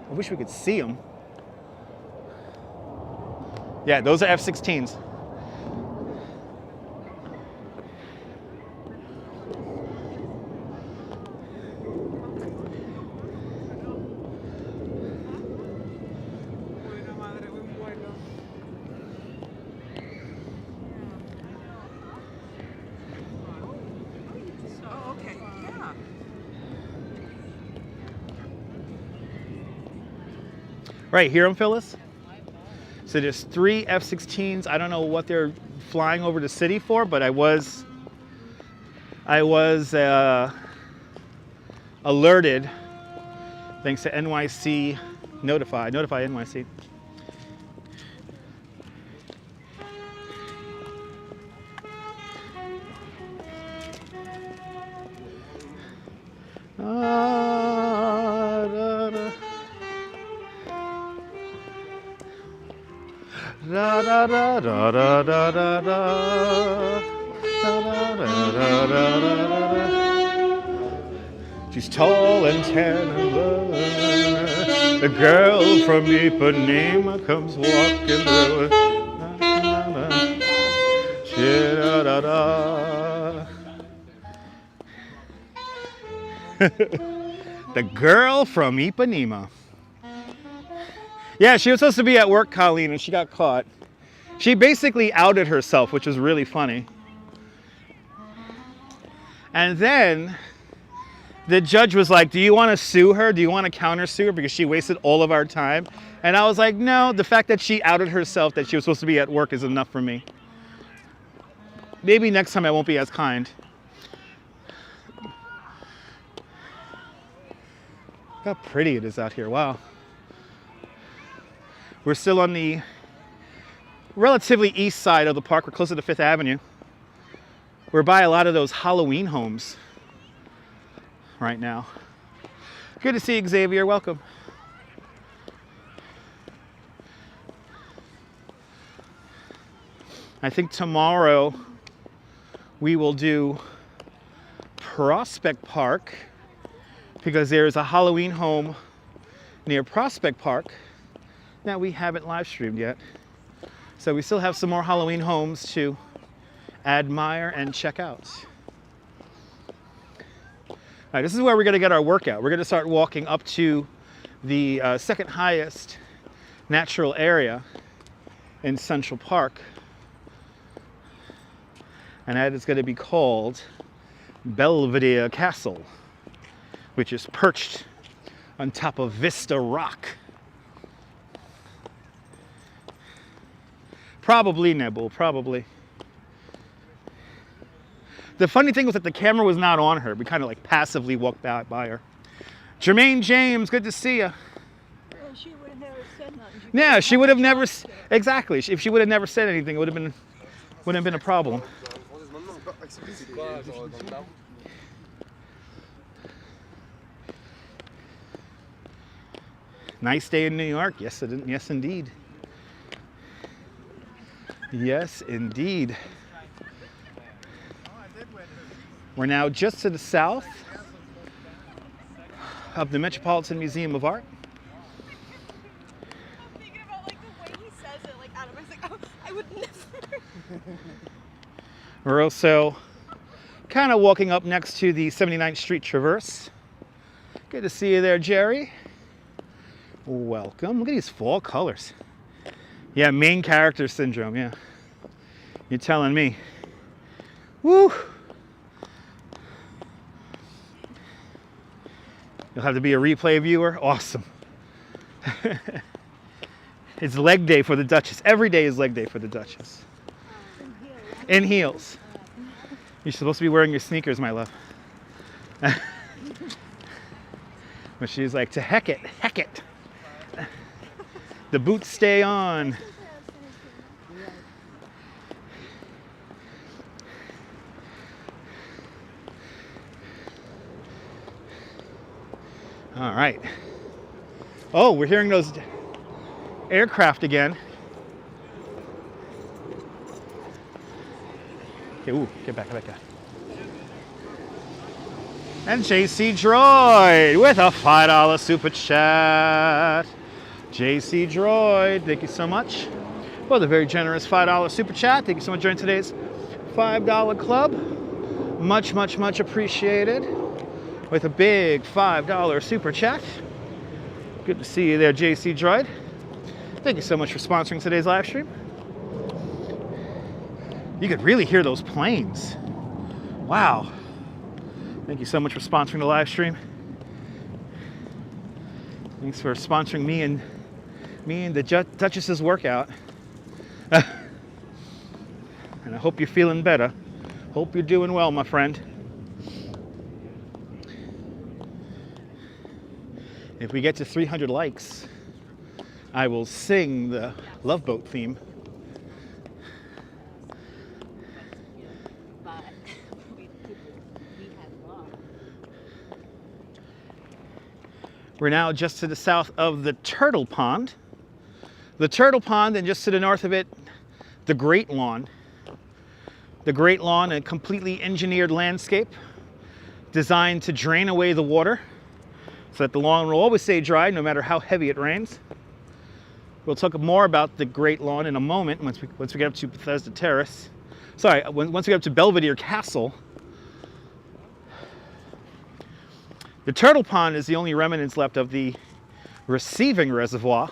Speaker 3: I wish we could see them. Yeah, those are F-16s. Right, hear them, Phyllis? So there's 3 F-16s. I don't know what they're flying over the city for, but I was alerted thanks to NYC Notify NYC. Da da da da da da da da da da da. She's tall and tan and blonde. The girl from Ipanema comes walking through. Da da da. The girl from Ipanema. Yeah, she was supposed to be at work, Colleen, and she got caught. She basically outed herself, which was really funny. And then the judge was like, do you want to sue her? Do you want to countersue her because she wasted all of our time? And I was like, no, the fact that she outed herself that she was supposed to be at work is enough for me. Maybe next time I won't be as kind. Look how pretty it is out here, wow. We're still on the relatively east side of the park. We're closer to 5th Avenue. We're by a lot of those Halloween homes right now. Good to see you, Xavier. Welcome. I think tomorrow we will do Prospect Park because there's a Halloween home near Prospect Park that we haven't live streamed yet. So we still have some more Halloween homes to admire and check out. All right, this is where we're gonna get our workout. We're gonna start walking up to the second highest natural area in Central Park. And that is gonna be called Belvedere Castle, which is perched on top of Vista Rock. Probably Nebel, probably. The funny thing was that the camera was not on her. We kind of like passively walked by her. Jermaine James, good to see you.
Speaker 7: Well, she would have never said nothing.
Speaker 3: Yeah, she would have never, exactly. If she would have never said anything, it wouldn't have been a problem. Nice day in New York. Yes, yes, indeed. Yes, indeed. We're now just to the south of the Metropolitan Museum of Art.
Speaker 2: I'm thinking about like the way he says it, like Adam. I was like, oh, I would never.
Speaker 3: We're also kind of walking up next to the 79th Street Traverse. Good to see you there, Jerry. Welcome. Look at these fall colors. Yeah, main character syndrome, yeah. You're telling me. Woo! You'll have to be a replay viewer. Awesome. It's leg day for the Duchess. Every day is leg day for the Duchess. In heels. You're supposed to be wearing your sneakers, my love. But she's like, to heck it, heck it. The boots stay on. All right. Oh, we're hearing those aircraft again. Okay, ooh, get back, get back. And JC Droid with a $5 super chat. JC Droid, thank you so much for the very generous $5 super chat. Thank you so much for joining today's $5 club. Much, much, much appreciated. With a big $5 super chat. Good to see you there, JC Droid. Thank you so much for sponsoring today's live stream. You could really hear those planes. Wow. Thank you so much for sponsoring the live stream. Thanks for sponsoring me and the Duchess's workout. And I hope you're feeling better. Hope you're doing well, my friend. If we get to 300 likes, I will sing the Love Boat theme. We're now just to the south of the Turtle Pond. The Turtle Pond, and just to the north of it, the Great Lawn. The Great Lawn, a completely engineered landscape designed to drain away the water so that the lawn will always stay dry no matter how heavy it rains. We'll talk more about the Great Lawn in a moment once we get up to Bethesda Terrace. Sorry, once we get up to Belvedere Castle. The Turtle Pond is the only remnants left of the receiving reservoir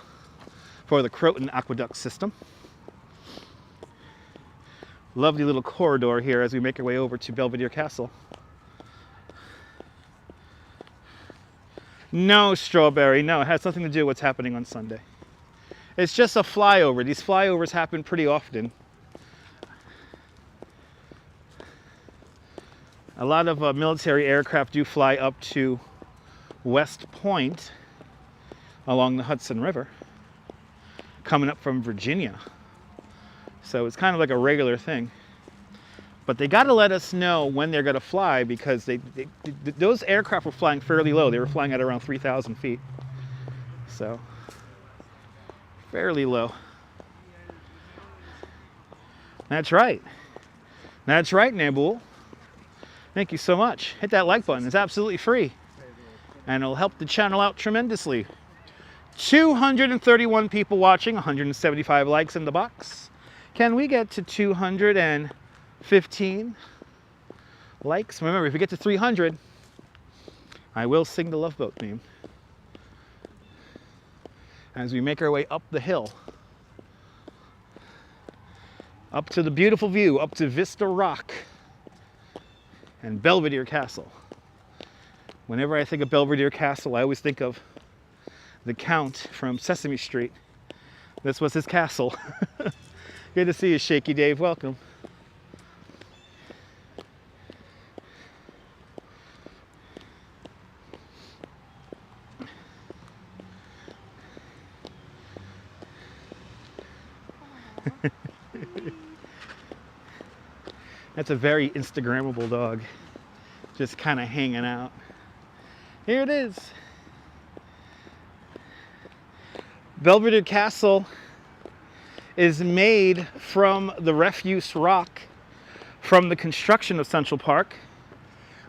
Speaker 3: for the Croton Aqueduct system. Lovely little corridor here as we make our way over to Belvedere Castle. No, Strawberry, no, it has nothing to do with what's happening on Sunday. It's just a flyover. These flyovers happen pretty often. A lot of military aircraft do fly up to West Point along the Hudson River, coming up from Virginia. So it's kind of like a regular thing. But they got to let us know when they're going to fly, because those aircraft were flying fairly low. They were flying at around 3,000 feet. So, fairly low. That's right. That's right, Nabul. Thank you so much. Hit that like button. It's absolutely free. And it'll help the channel out tremendously. 231 people watching, 175 likes in the box. Can we get to 215 likes? Remember, if we get to 300, I will sing the Love Boat theme as we make our way up the hill, up to the beautiful view, up to Vista Rock and Belvedere Castle. Whenever I think of Belvedere Castle, I always think of the Count from Sesame Street. This was his castle. Good to see you, Shaky Dave. Welcome. That's a very Instagrammable dog, just kind of hanging out. Here it is. Belvedere Castle is made from the refuse rock from the construction of Central Park.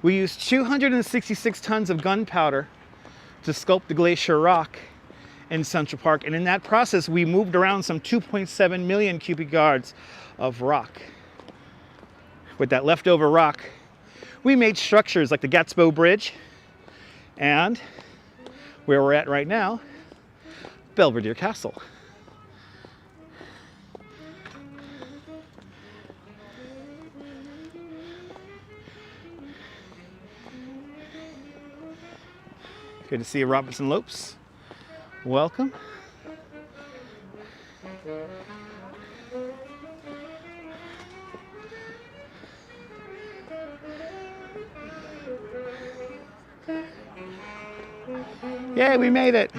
Speaker 3: We used 266 tons of gunpowder to sculpt the glacier rock in Central Park, and in that process we moved around some 2.7 million cubic yards of rock. With that leftover rock, we made structures like the Gatsbo Bridge and where we're at right now, Belvedere Castle. Good to see you, Robinson Lopes. Welcome. Yay, we made it.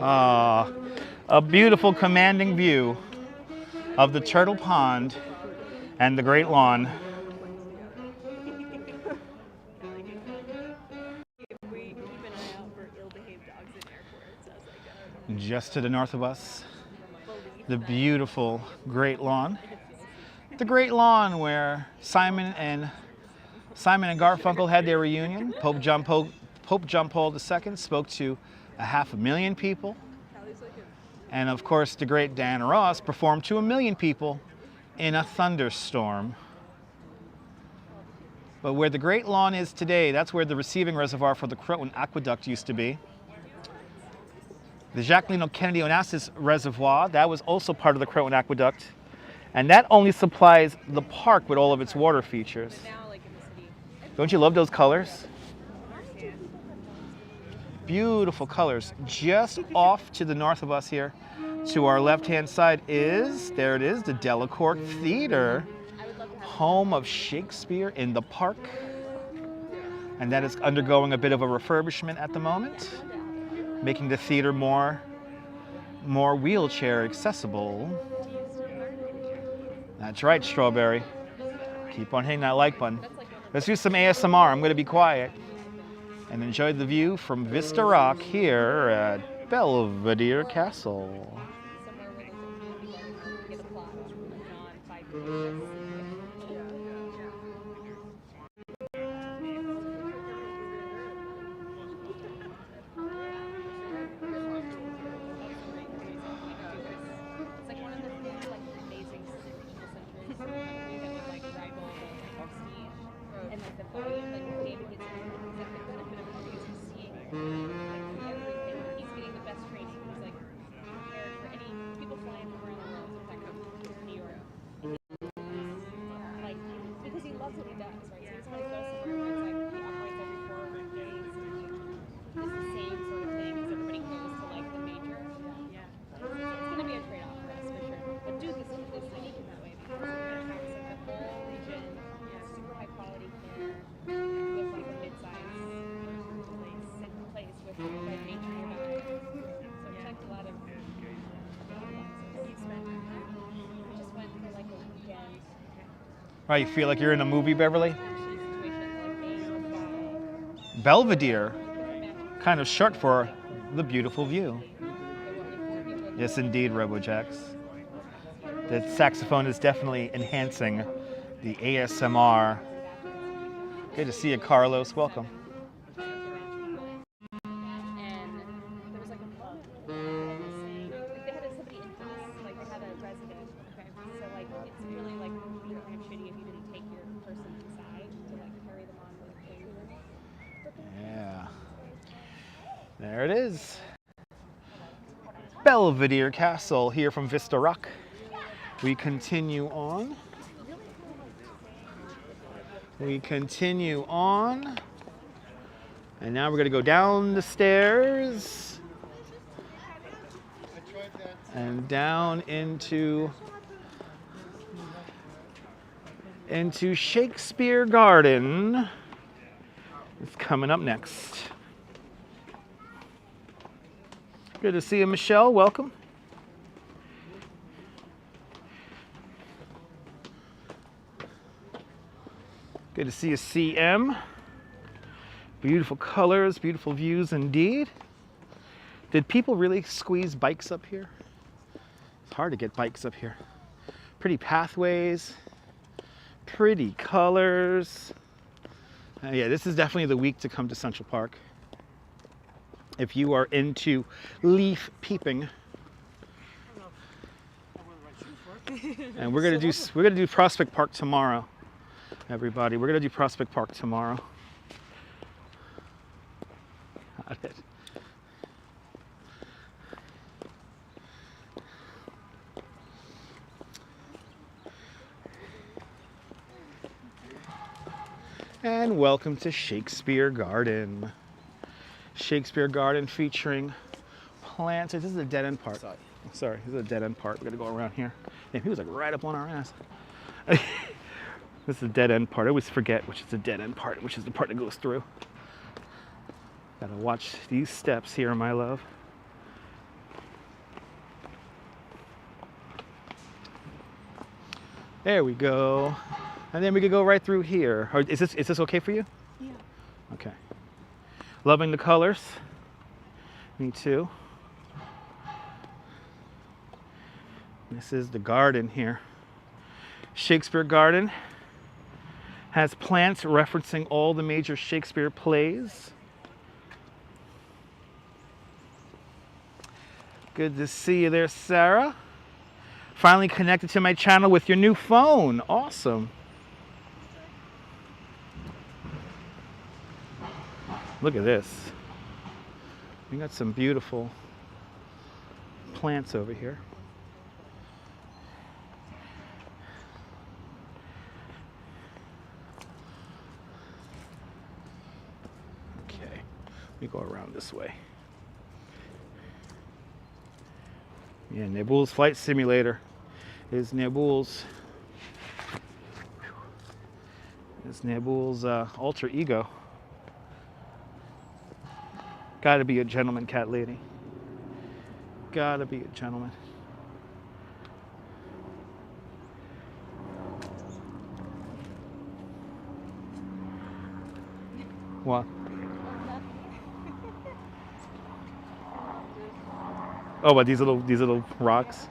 Speaker 3: Ah, a beautiful commanding view of the Turtle Pond and the Great Lawn. Just to the north of us, the beautiful Great Lawn. The Great Lawn where Simon and Garfunkel had their reunion. Pope John Paul II spoke to 500,000 people. And of course, the great Diana Ross performed to 1 million people in a thunderstorm. But where the Great Lawn is today, that's where the receiving reservoir for the Croton Aqueduct used to be. The Jacqueline Kennedy Onassis Reservoir, that was also part of the Croton Aqueduct. And that only supplies the park with all of its water features. Don't you love those colors? Beautiful colors. Just off to the north of us here, to our left-hand side is, there it is, the Delacorte Theater, home of Shakespeare in the Park. And that is undergoing a bit of a refurbishment at the moment, making the theater more wheelchair accessible. That's right, Strawberry. Keep on hitting that like button. Let's do some ASMR. I'm going to be quiet and enjoy the view from Vista Rock here at Belvedere Castle. Right, you feel like you're in a movie, Beverly? Belvedere, kind of short for the beautiful view. Yes, indeed, RoboJax. The saxophone is definitely enhancing the ASMR. Good to see you, Carlos. Welcome. Yeah. There it is. Belvedere Castle here from Vista Rock. We continue on. And now we're going to go down the stairs and down into Shakespeare Garden. It's coming up next. Good to see you, Michelle. Welcome. Good to see you, CM. Beautiful colors, beautiful views indeed. Did people really squeeze bikes up here? It's hard to get bikes up here. Pretty pathways, pretty colors. Yeah, this is definitely the week to come to Central Park. If you are into leaf peeping. And we're gonna do Prospect Park tomorrow. Everybody, we're gonna do Prospect Park tomorrow. Got it. And welcome to Shakespeare Garden. Shakespeare Garden featuring plants. This is the dead end part. Sorry, this is a dead end part. We're gonna go around here. Damn, he was like right up on our ass. This is the dead end part. I always forget which is the dead end part, which is the part that goes through. Gotta watch these steps here, my love. There we go. And then we could go right through here. Or is this okay for you?
Speaker 7: Yeah.
Speaker 3: Okay. Loving the colors. Me too. This is the garden here. Shakespeare Garden has plants referencing all the major Shakespeare plays. Good to see you there, Sarah. Finally connected to my channel with your new phone. Awesome. Look at this. We got some beautiful plants over here. Okay, we go around this way. Yeah, Nabul's Flight Simulator is Nabul's alter ego. Gotta be a gentleman, cat lady. Gotta be a gentleman. What? Oh, but these little rocks.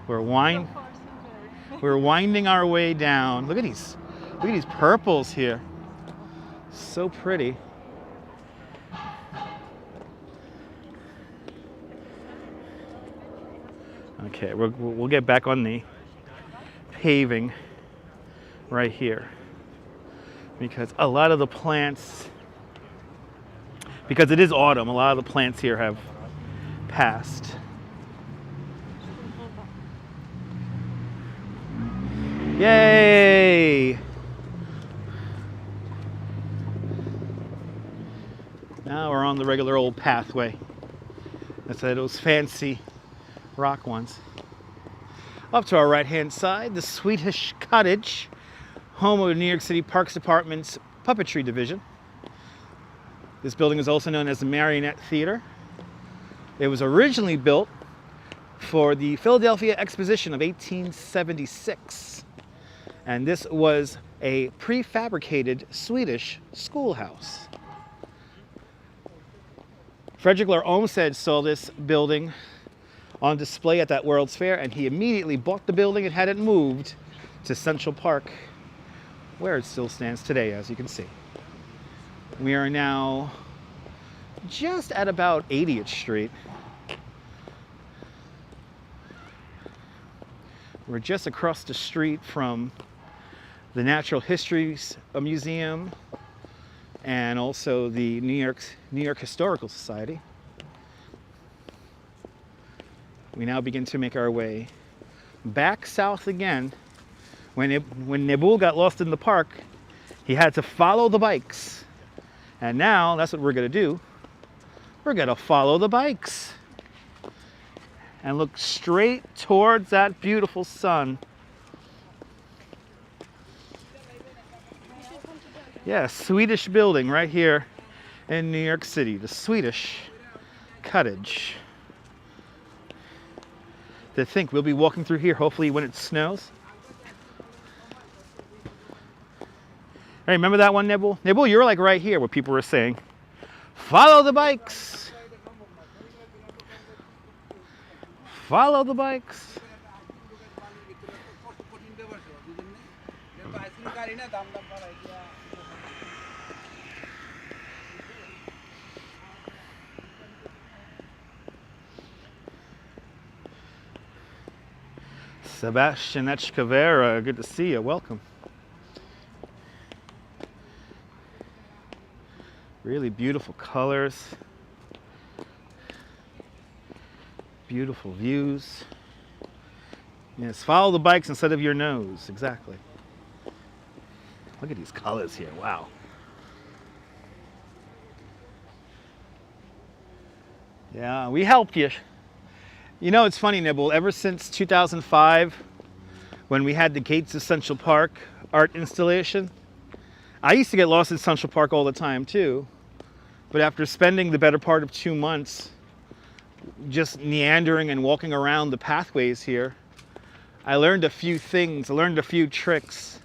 Speaker 3: We're winding our way down. Look at these purples here. So pretty. Okay, we'll get back on the paving right here because a lot of the plants, because it is autumn, a lot of the plants here have passed. Yay! Now we're on the regular old pathway. That's those fancy rock ones. Up to our right hand side, the Swedish Cottage, home of New York City Parks Department's puppetry division. This building is also known as the Marionette Theater. It was originally built for the Philadelphia Exposition of 1876. And this was a prefabricated Swedish schoolhouse. Frederick Lahr Olmsted saw this building on display at that World's Fair, and he immediately bought the building and had it moved to Central Park, where it still stands today, as you can see. We are now just at about 80th Street. We're just across the street from the Natural History Museum and also the New York Historical Society. We now begin to make our way back south again. When Nabul got lost in the park, he had to follow the bikes. And now that's what we're gonna do. We're gonna follow the bikes and look straight towards that beautiful sun. Yeah, Swedish building right here in New York City, the Swedish Cottage. To think we'll be walking through here hopefully when it snows. Hey, remember that one, Nibble? Nibble, you were like right here where people were saying, follow the bikes. Follow the bikes. Sebastian Echkavera, good to see you. Welcome. Really beautiful colors. Beautiful views. Yes, follow the bikes instead of your nose. Exactly. Look at these colors here. Wow. Yeah, we helped you. You know, it's funny, Nibble. Ever since 2005, when we had the Gates of Central Park art installation, I used to get lost in Central Park all the time too. But after spending the better part of 2 months just meandering and walking around the pathways here, I learned a few things. I learned a few tricks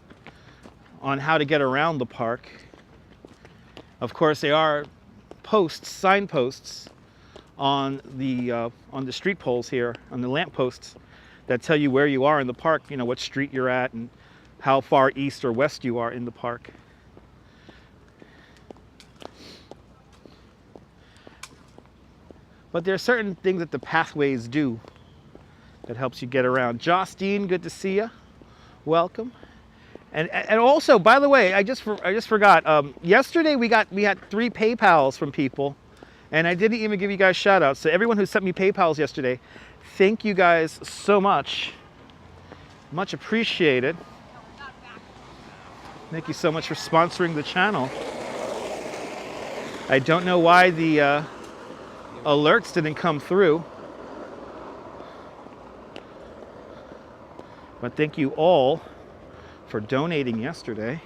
Speaker 3: on how to get around the park. Of course, they are posts, signposts on the street poles here, on the lamp posts that tell you where you are in the park, you know, what street you're at and how far east or west you are in the park. But there are certain things that the pathways do that helps you get around. Justine, good to see you. Welcome. And also, by the way, I just forgot. Yesterday we had 3 PayPals from people, and I didn't even give you guys shout outs. So everyone who sent me PayPals yesterday, thank you guys so much. Much appreciated. Thank you so much for sponsoring the channel. I don't know why the alerts didn't come through, but thank you all for donating yesterday.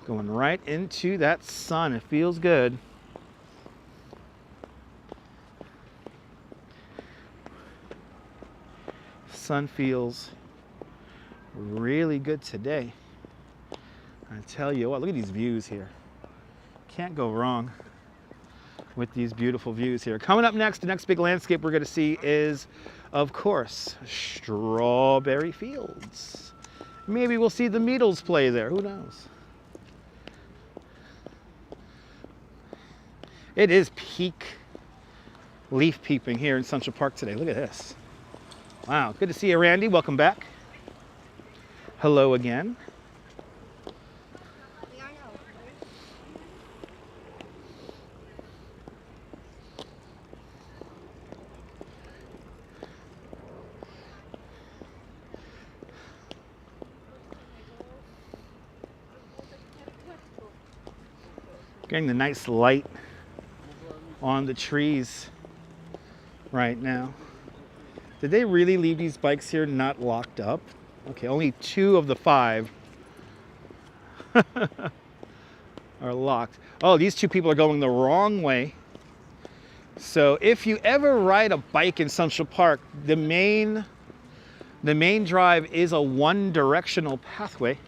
Speaker 3: Going right into that sun. It feels good. Sun feels really good today. I tell you what, look at these views here. Can't go wrong with these beautiful views here. Coming up next, the next big landscape we're going to see is, of course, strawberry fields. Maybe we'll see the Beatles play there. Who knows? It is peak leaf peeping here in Central Park today. Look at this. Wow, good to see you, Randy. Welcome back. Hello again. Getting the nice light on the trees right now. Did they really leave these bikes here not locked up? Okay, only 2 of the 5 are locked. Oh, these 2 people are going the wrong way. So if you ever ride a bike in Central Park, the main drive is a one-directional pathway.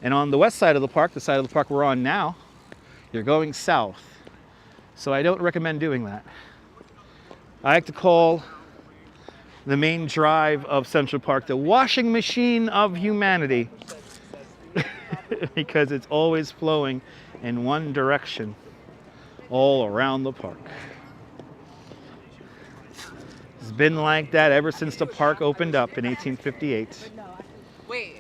Speaker 3: And on the west side of the park, the side of the park we're on now, you're going south. So I don't recommend doing that. I like to call the main drive of Central Park the washing machine of humanity because it's always flowing in one direction all around the park. It's been like that ever since the park opened up in 1858.
Speaker 2: Wait.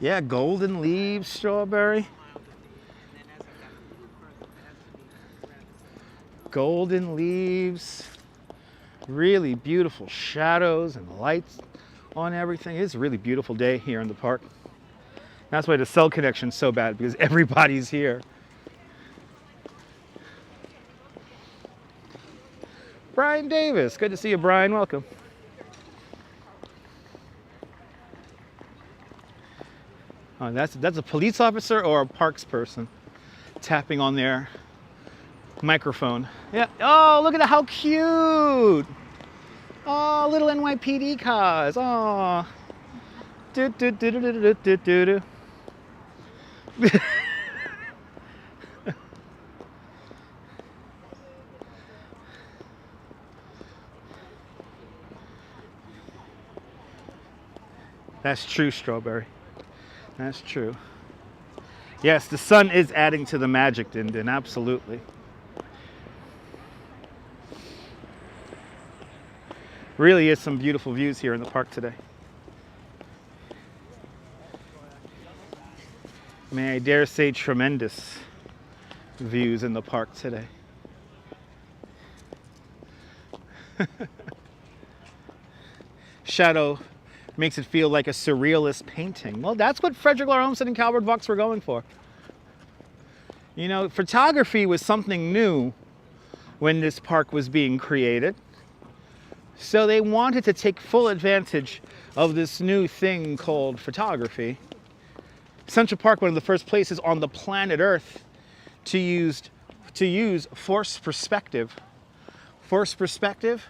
Speaker 3: Yeah, golden leaves, strawberry. Golden leaves. Really beautiful shadows and lights on everything. It's a really beautiful day here in the park. That's why the cell connection's so bad, because everybody's here. Brian Davis, good to see you, Brian. Welcome. Oh, that's a police officer or a parks person tapping on their microphone. Yeah. Oh, look at that. How cute. Oh, little NYPD cars. Oh. Do, do, do, do, do, do, do, do. That's true, strawberry. That's true. Yes, the sun is adding to the magic, Din Din, absolutely. Really is some beautiful views here in the park today. May I dare say tremendous views in the park today. Shadow makes it feel like a surrealist painting. Well, that's what Frederick Lahr Olmsted and Calvert Vaux were going for. You know, photography was something new when this park was being created. So they wanted to take full advantage of this new thing called photography. Central Park, one of the first places on the planet Earth to use forced perspective. Forced perspective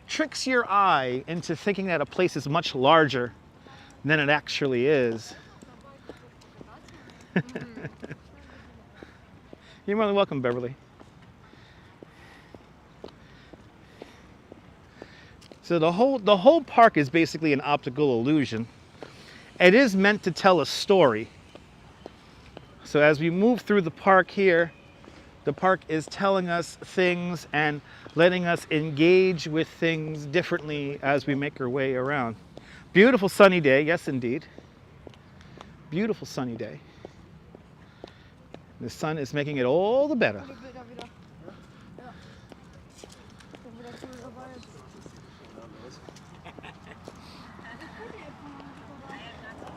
Speaker 3: tricks your eye into thinking that a place is much larger than it actually is. You're more than welcome, Beverly. So the whole park is basically an optical illusion. It is meant to tell a story. So as we move through the park here, the park is telling us things and letting us engage with things differently as we make our way around. Beautiful sunny day, yes indeed. Beautiful sunny day. The sun is making it all the better.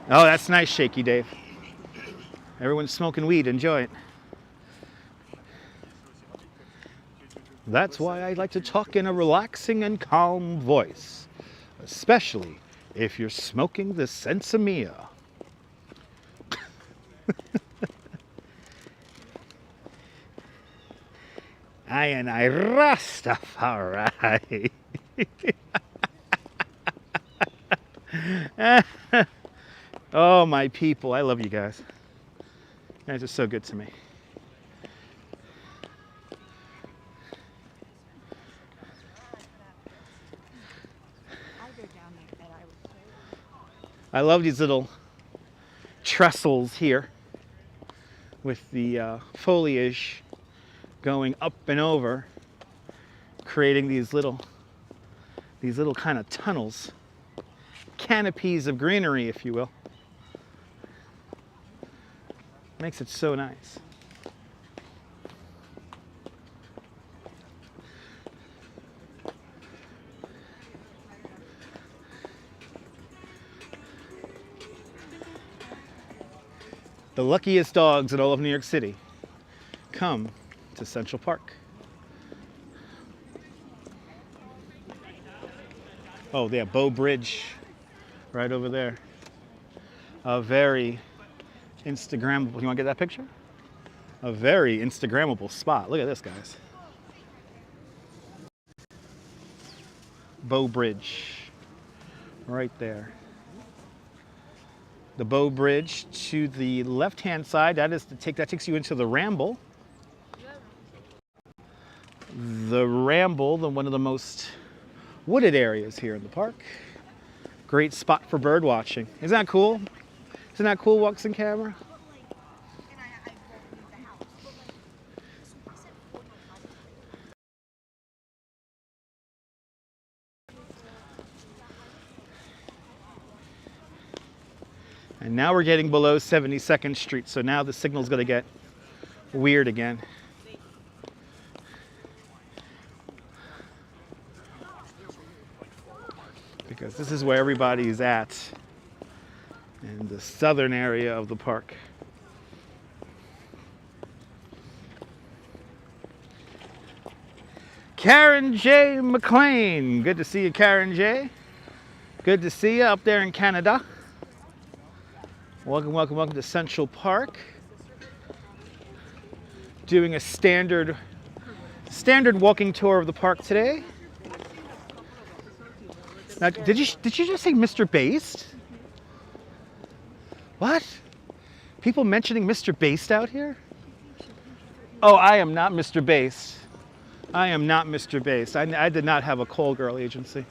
Speaker 3: Oh, that's nice, Shaky Dave. Everyone's smoking weed, enjoy it. That's why I like to talk in a relaxing and calm voice, especially if you're smoking the Sensimilla. I and I Rastafari. Oh, my people, I love you guys. You guys are so good to me. I love these little trestles here with the foliage going up and over, creating these little kind of tunnels, canopies of greenery, if you will. Makes it so nice. The luckiest dogs in all of New York City come to Central Park. Oh, yeah, Bow Bridge right over there. A very Instagrammable, you want to get that picture? A very Instagrammable spot. Look at this, guys. Bow Bridge right there. The Bow Bridge to the left-hand side, that takes you into the Ramble. The Ramble, one of the most wooded areas here in the park. Great spot for bird watching. Isn't that cool? Isn't that cool, Walks in Camera? And now we're getting below 72nd Street, so now the signal's going to get weird again. Because this is where everybody is at in the southern area of the park. Karen J. McLean. Good to see you, Karen J. Good to see you up there in Canada. Welcome, welcome, welcome to Central Park. Doing a standard walking tour of the park today. Now, did you just say Mr. Based? What? People mentioning Mr. Based out here? Oh, I am not Mr. Based. I am not Mr. Based. I did not have a call girl agency.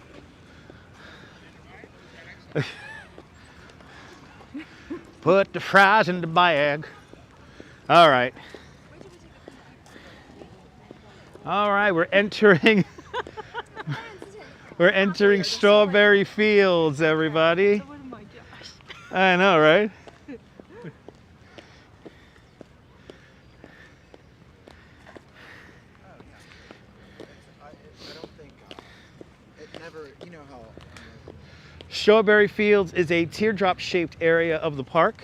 Speaker 3: Put the fries in the bag. All right. All right, we're entering Strawberry Fields, everybody. I know, right? Strawberry Fields is a teardrop-shaped area of the park.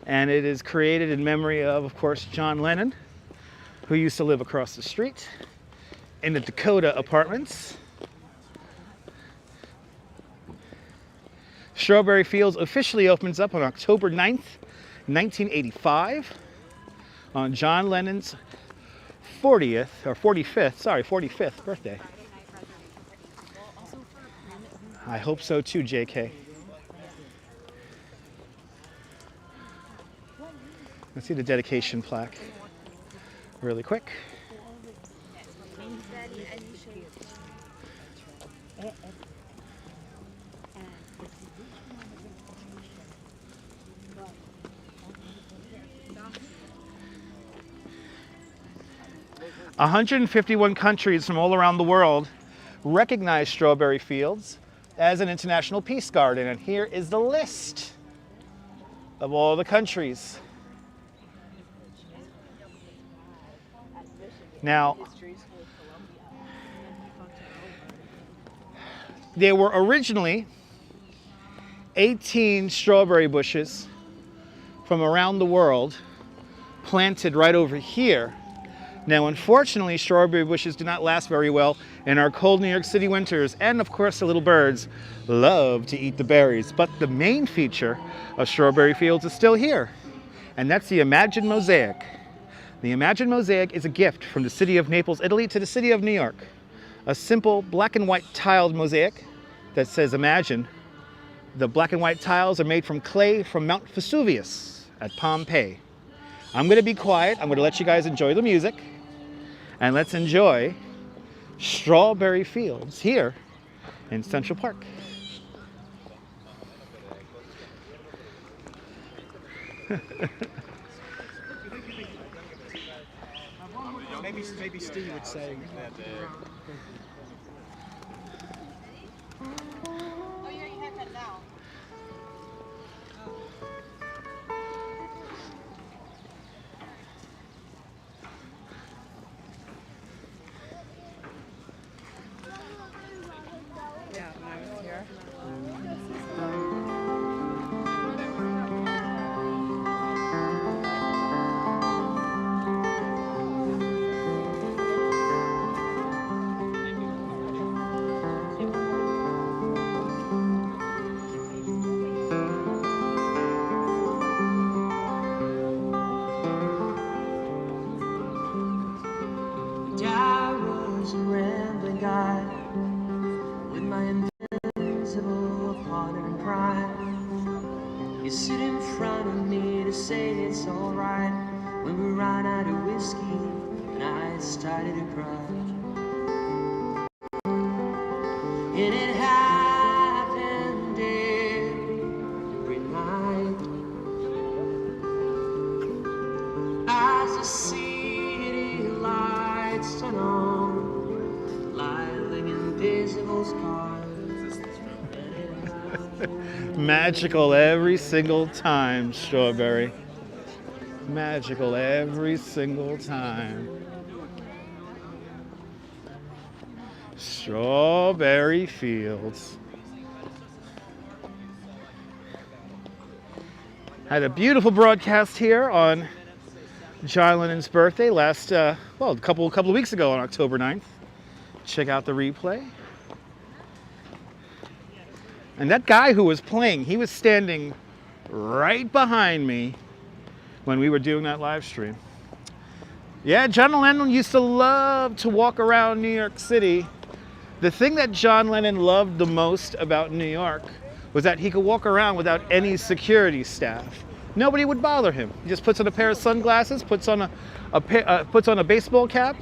Speaker 3: And it is created in memory of course, John Lennon, who used to live across the street in the Dakota Apartments. Strawberry Fields officially opens up on October 9th, 1985, on John Lennon's 45th birthday. I hope so too, JK. Let's see the dedication plaque really quick. 151 countries from all around the world recognize Strawberry Fields as an international peace garden, and here is the list of all the countries. Now, there were originally 18 strawberry bushes from around the world planted right over here. Now, unfortunately, strawberry bushes do not last very well in our cold New York City winters, and of course the little birds love to eat the berries. But the main feature of Strawberry Fields is still here, and that's the Imagine Mosaic. The Imagine Mosaic is a gift from the city of Naples, Italy to the city of New York. A simple black and white tiled mosaic that says Imagine. The black and white tiles are made from clay from Mount Vesuvius at Pompeii. I'm going to be quiet. I'm going to let you guys enjoy the music. And let's enjoy Strawberry Fields here in Central Park.
Speaker 5: Maybe Steve would say that.
Speaker 2: Oh, yeah, you have that now.
Speaker 6: Yeah, when I was here.
Speaker 8: I was a rambling guy with my invisible partner in crime. You sit in front of me to say it's alright when we ran out of whiskey and I started to cry. And it happened every night as the city lights turn on, lighting invisible scars.
Speaker 3: Magical every single time, Strawberry. Magical every single time. Strawberry Fields. Had a beautiful broadcast here on John Lennon's birthday last, a couple of weeks ago on October 9th. Check out the replay. And that guy who was playing, he was standing right behind me when we were doing that live stream. Yeah, John Lennon used to love to walk around New York City. The thing that John Lennon loved the most about New York was that he could walk around without any security staff. Nobody would bother him. He just puts on a pair of sunglasses, puts on a baseball cap,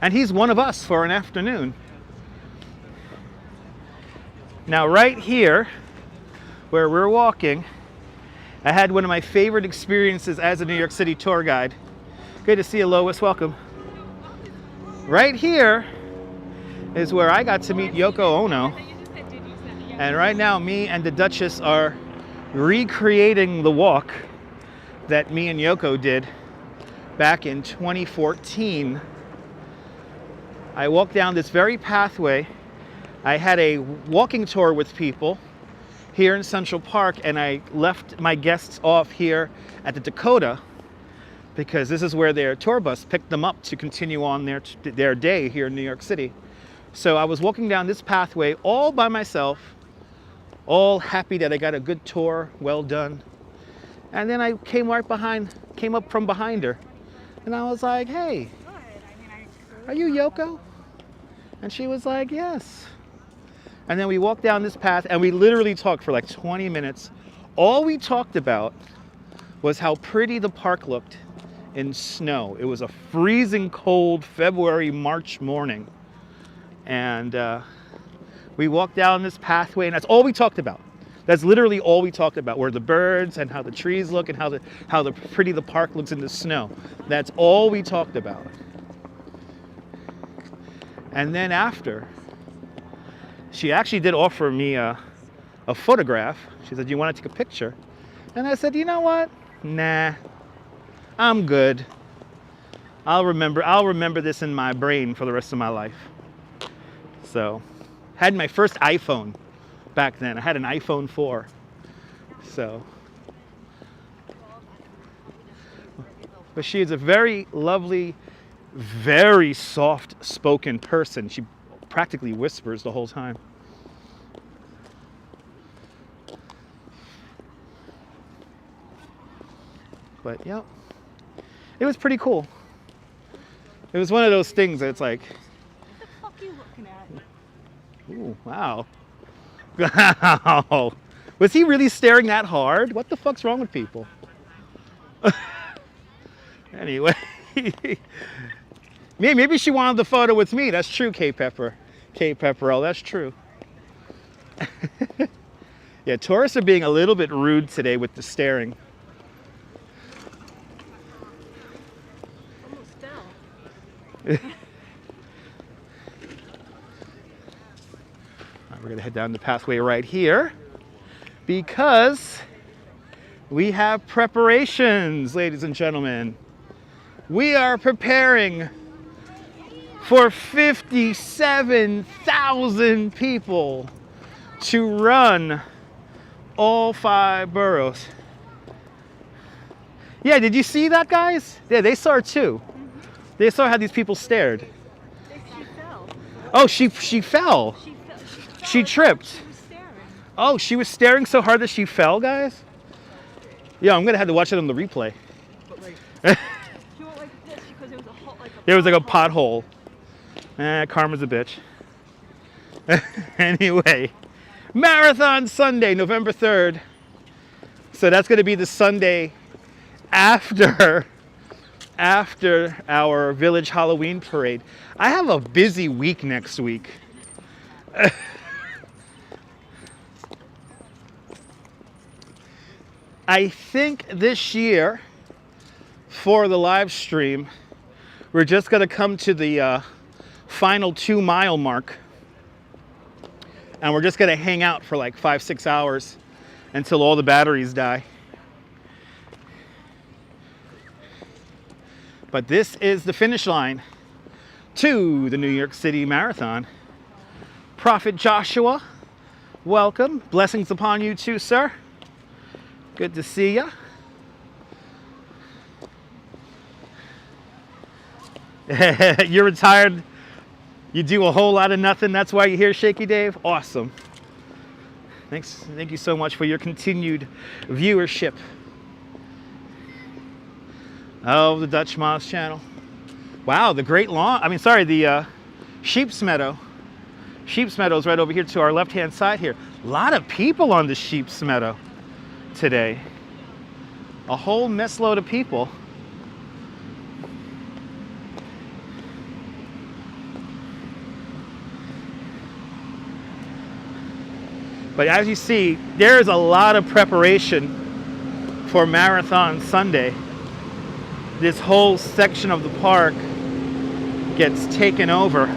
Speaker 3: and he's one of us for an afternoon. Now, right here, where we're walking, I had one of my favorite experiences as a New York City tour guide. Good to see you, Lois. Welcome. Right here is where I got to meet Yoko Ono. And right now, me and the Duchess are recreating the walk that me and Yoko did back in 2014. I walked down this very pathway. I had a walking tour with people here in Central Park, and I left my guests off here at the Dakota because this is where their tour bus picked them up to continue on their day here in New York City. So I was walking down this pathway all by myself, all happy that I got a good tour, well done. And then I came up from behind her, and I was like, hey, are you Yoko? And she was like, yes. And then we walked down this path, and we literally talked for like 20 minutes. All we talked about was how pretty the park looked in snow. It was a freezing cold February, March morning. And we walked down this pathway, and that's all we talked about. That's literally all we talked about, were the birds and how the trees look and how pretty the park looks in the snow. That's all we talked about. And then after, she actually did offer me a photograph. She said, "You want to take a picture?" And I said, "You know what? Nah, I'm good. I'll remember this in my brain for the rest of my life." So, had my first iPhone back then. I had an iPhone 4. So, but she is a very lovely, very soft-spoken person. She practically whispers the whole time. But yeah, it was pretty cool. It was one of those things that it's like,
Speaker 7: What the fuck are you looking at?
Speaker 3: ooh, wow. Wow. Was he really staring that hard? What the fuck's wrong with people? Anyway. Maybe she wanted the photo with me. That's true, K Pepperell, that's true. Yeah, tourists are being a little bit rude today with the staring.
Speaker 6: Almost fell.
Speaker 3: We're gonna head down the pathway right here because we have preparations, ladies and gentlemen. We are preparing for 57,000 people to run all 5 boroughs. Yeah, did you see that, guys? Yeah, they saw it too. They saw how these people stared.
Speaker 6: She fell.
Speaker 3: Oh, she fell. She tripped.
Speaker 6: She was staring.
Speaker 3: Oh, she was staring so hard that she fell, guys? Yeah, I'm gonna have to watch it on the replay.
Speaker 6: But like, she went like this because there was a hole, like a
Speaker 3: There was like a pothole. Karma's a bitch. Anyway, Marathon Sunday, November 3rd. So that's gonna be the Sunday after our village Halloween parade. I have a busy week next week. I think this year, for the live stream, we're just going to come to the final 2-mile mark. And we're just going to hang out for like 5-6 hours until all the batteries die. But this is the finish line to the New York City Marathon. Prophet Joshua, welcome. Blessings upon you too, sir. Good to see ya. You're retired. You do a whole lot of nothing. That's why you're here, Shaky Dave. Awesome. Thanks. Thank you so much for your continued viewership. Oh, the Dutch Moss channel. Wow, the Great Lawn. The Sheep's Meadow. Sheep's Meadow is right over here to our left-hand side here. A lot of people on the Sheep's Meadow today. A whole mess load of people. But as you see, there is a lot of preparation for Marathon Sunday. This whole section of the park gets taken over.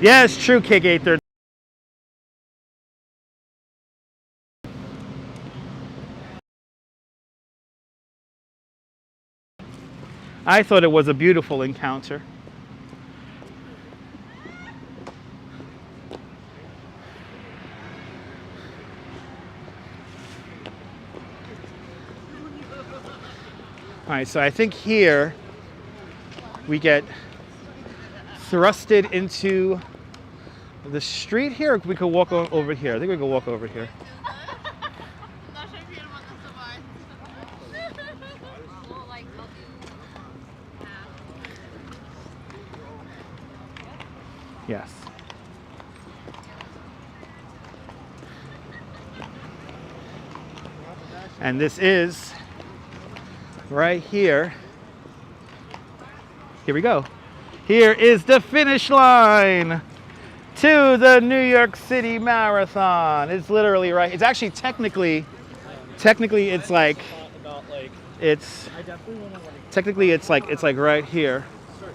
Speaker 3: Yeah, it's true, KK13. I thought it was a beautiful encounter. All right, so I think here we get thrusted into the street here. Or we could walk over here. I think we could walk over here. Yes. And this is right here. Here we go. Here is the finish line to the New York City Marathon. It's literally right. It's actually technically it's like it's technically it's like right here.
Speaker 9: Can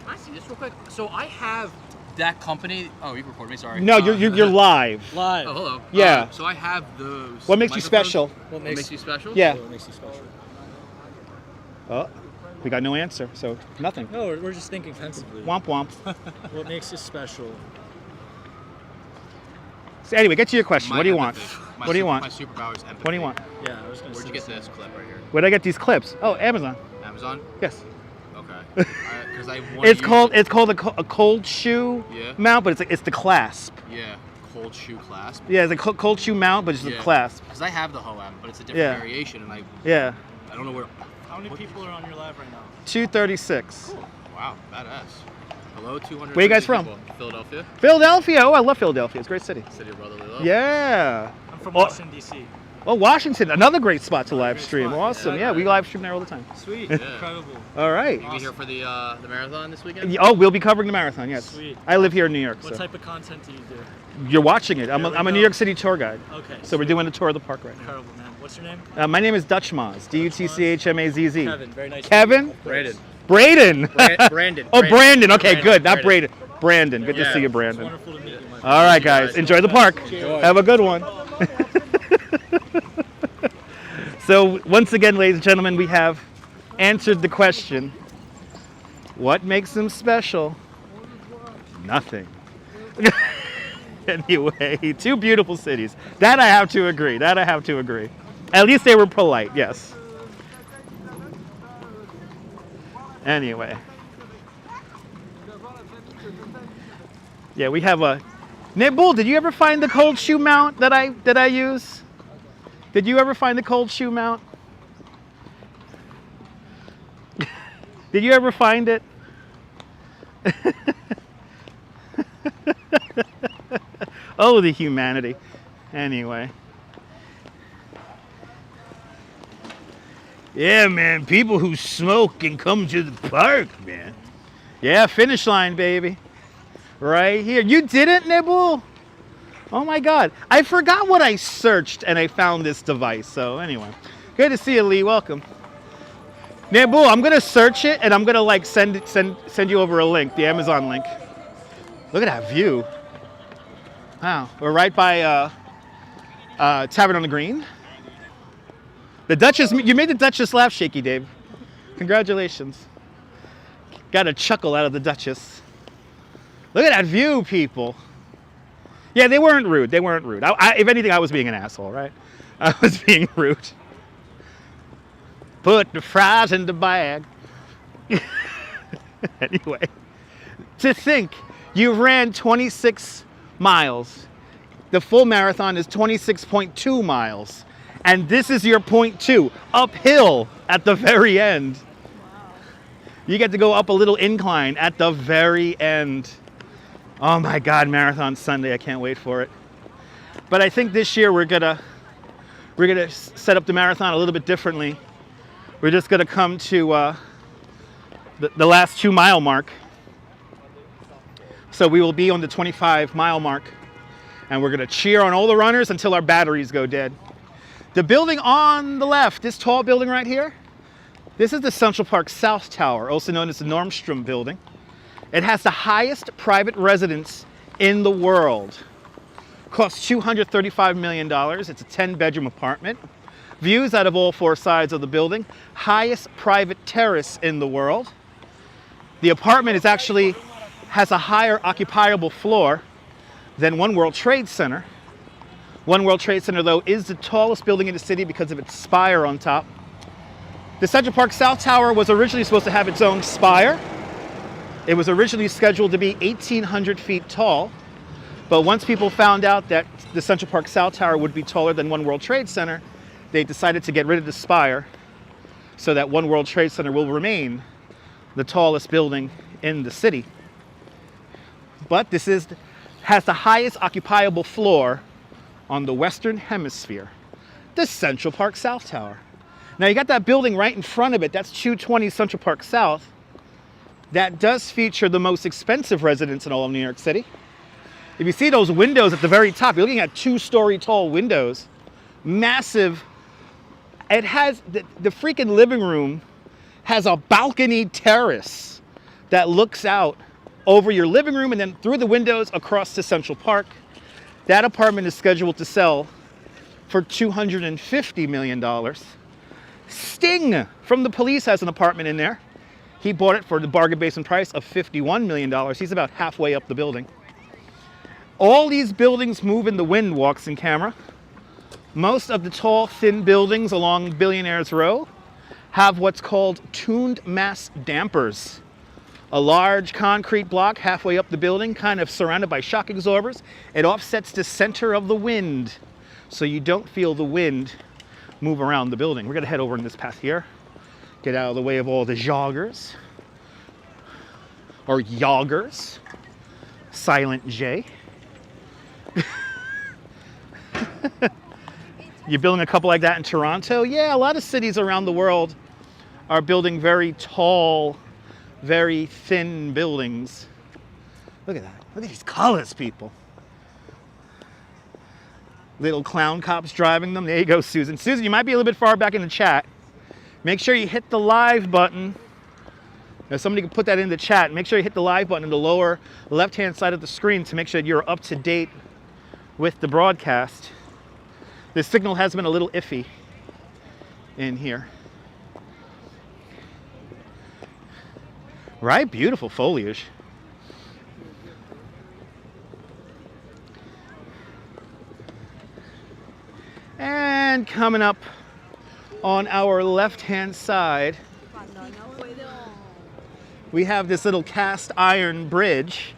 Speaker 9: I see this real quick? So I have that company. Oh, you can record me. Sorry.
Speaker 3: No, you're live.
Speaker 9: Live. Oh, hello.
Speaker 3: Yeah.
Speaker 9: So I have those.
Speaker 3: What makes you special?
Speaker 9: What makes you special?
Speaker 3: Yeah.
Speaker 5: What makes you special?
Speaker 3: Oh, we got no answer, so nothing.
Speaker 5: No, we're just thinking pensively.
Speaker 3: Womp womp.
Speaker 5: What makes you special?
Speaker 3: So anyway, get to your question.
Speaker 9: My
Speaker 3: What do you want?
Speaker 9: empathy.
Speaker 3: What do you want?
Speaker 9: My superpower is empathy.
Speaker 3: What do you want?
Speaker 5: Yeah, I was gonna
Speaker 9: Where'd
Speaker 5: say
Speaker 9: you get
Speaker 5: the
Speaker 9: this
Speaker 5: same.
Speaker 9: clip right here?
Speaker 3: Where'd I get these clips? Oh, Amazon.
Speaker 9: Amazon?
Speaker 3: Yes.
Speaker 9: Okay. Because I want
Speaker 3: It's called a cold shoe
Speaker 9: Yeah.
Speaker 3: mount, but it's the clasp.
Speaker 9: Yeah. Cold shoe clasp.
Speaker 3: Yeah, it's a cold shoe mount, but it's the clasp.
Speaker 9: Because I have the Ho-Am, but it's a different
Speaker 3: Yeah.
Speaker 9: variation, and
Speaker 3: Yeah.
Speaker 9: I don't know where.
Speaker 5: How many people are on your live right now?
Speaker 3: 236.
Speaker 9: Wow, badass. Hello, 200.
Speaker 3: Where you guys from?
Speaker 9: Philadelphia.
Speaker 3: Philadelphia. Oh, I love Philadelphia. It's a great city.
Speaker 9: City of brotherly love.
Speaker 3: Yeah.
Speaker 5: I'm from
Speaker 3: Oh.
Speaker 5: Washington, D.C.
Speaker 3: Oh, Washington, another great spot to live
Speaker 5: great
Speaker 3: stream.
Speaker 5: spot.
Speaker 3: Awesome.
Speaker 9: Yeah,
Speaker 3: Yeah, we
Speaker 9: right.
Speaker 3: live stream there all the time.
Speaker 5: Sweet.
Speaker 9: Yeah.
Speaker 5: Incredible.
Speaker 3: All right.
Speaker 9: You be here for the marathon this weekend?
Speaker 3: Oh, we'll be covering the marathon. Yes.
Speaker 5: Sweet.
Speaker 3: I live here in New York.
Speaker 5: What
Speaker 3: So
Speaker 5: type of content do you do?
Speaker 3: you're watching it. I'm
Speaker 5: There we
Speaker 3: a New
Speaker 5: go.
Speaker 3: York City tour guide.
Speaker 5: Okay.
Speaker 3: So we're doing a tour of the park right now.
Speaker 5: Incredible, man. What's your name?
Speaker 3: My name is Dutch Maz. D-U-T-C-H-M-A-Z-Z.
Speaker 5: Kevin. Very nice.
Speaker 3: Kevin?
Speaker 9: Brandon.
Speaker 3: Braden.
Speaker 9: Brandon.
Speaker 3: Oh, Brandon. Okay,
Speaker 9: Brandon.
Speaker 3: good. Not Braden. Brandon. Good to
Speaker 9: Yeah.
Speaker 3: see you,
Speaker 5: It's
Speaker 3: Brandon.
Speaker 5: wonderful to meet you, my friend.
Speaker 3: All right, guys. Enjoy the park.
Speaker 9: Enjoy.
Speaker 3: Have a good one. So, once again, ladies and gentlemen, we have answered the question, what makes them special? Nothing. Anyway, two beautiful cities. That I have to agree. That I have to agree. At least they were polite, yes. Anyway. Yeah, we have a... Nibble, did you ever find the cold shoe mount that I use? Did you ever find the cold shoe mount? Did you ever find it? Oh, the humanity. Anyway. Yeah, man, people who smoke can come to the park, man. Yeah, finish line, baby. Right here. You didn't, Nibble? Oh my God. I forgot what I searched and I found this device. So anyway, good to see you, Lee. Welcome. Nibble, I'm going to search it and I'm going to like send you over a link, the Amazon link. Look at that view. Wow. We're right by Tavern on the Green. The Duchess, you made the Duchess laugh, Shaky Dave. Congratulations. Got a chuckle out of the Duchess. Look at that view, people. Yeah, they weren't rude. They weren't rude. If anything, I was being an asshole, right? I was being rude. Put the fries in the bag. Anyway, to think you ran 26 miles. The full marathon is 26.2 miles. And this is your point 2, uphill at the very end. You get to go up a little incline at the very end. Oh my God, Marathon Sunday, I can't wait for it. But I think this year we're gonna set up the marathon a little bit differently. We're just gonna come to the last 2 mile mark. So we will be on the 25-mile mark and we're gonna cheer on all the runners until our batteries go dead. The building on the left, this tall building right here, this is the Central Park South Tower, also known as the Normstrom Building. It has the highest private residence in the world. Costs $235 million. It's a 10-bedroom apartment. Views out of all 4 sides of the building. Highest private terrace in the world. The apartment has a higher occupiable floor than One World Trade Center. One World Trade Center, though, is the tallest building in the city because of its spire on top. The Central Park South Tower was originally supposed to have its own spire. It was originally scheduled to be 1,800 feet tall. But once people found out that the Central Park South Tower would be taller than One World Trade Center, they decided to get rid of the spire so that One World Trade Center will remain the tallest building in the city. But this has the highest occupiable floor on the Western Hemisphere, the Central Park South Tower. Now you got that building right in front of it, that's 220 Central Park South. That does feature the most expensive residence in all of New York City. If you see those windows at the very top, you're looking at 2-story tall windows, massive. It has, the freaking living room has a balcony terrace that looks out over your living room and then through the windows across to Central Park. That apartment is scheduled to sell for $250 million. Sting from the Police has an apartment in there. He bought it for the bargain basement price of $51 million. He's about halfway up the building. All these buildings move in the wind, walks in camera. Most of the tall, thin buildings along Billionaires Row have what's called tuned mass dampers. A large concrete block halfway up the building, kind of surrounded by shock absorbers. It offsets the center of the wind, so you don't feel the wind move around the building. We're gonna head over in this path here. Get out of the way of all the joggers. Or yoggers. Silent J. You're building a couple like that in Toronto? Yeah, a lot of cities around the world are building very tall, very thin buildings. Look at that. Look at these colors, people. Little clown cops driving them. There you go, Susan. Susan, you might be a little bit far back in the chat. Make sure you hit the live button. Now, somebody can put that in the chat. Make sure you hit the live button in the lower left-hand side of the screen to make sure that you're up to date with the broadcast. The signal has been a little iffy in here. Right? Beautiful foliage. And coming up on our left-hand side, we have this little cast iron bridge.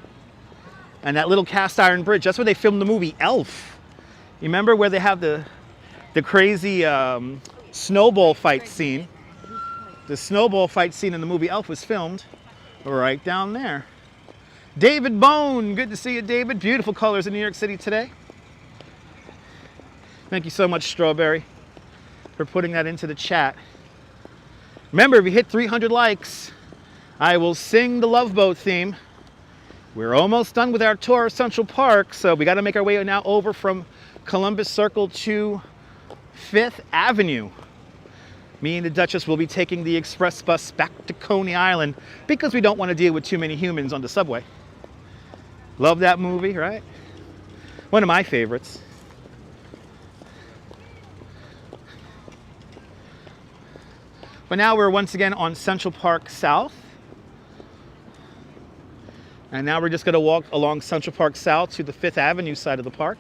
Speaker 3: And that little cast iron bridge, that's where they filmed the movie Elf. You remember where they have the crazy snowball fight scene? The snowball fight scene in the movie Elf was filmed right down there. David Bone, good to see you, David. Beautiful colors in New York City today. Thank you so much, Strawberry, for putting that into the chat. Remember, if you hit 300 likes, I will sing the Love Boat theme. We're almost done with our tour of Central Park, so we got to make our way now over from Columbus Circle to 5th Avenue. Me and the Duchess will be taking the express bus back to Coney Island because we don't want to deal with too many humans on the subway. Love that movie, right? One of my favorites. But now we're once again on Central Park South. And now we're just going to walk along Central Park South to the 5th Avenue side of the park.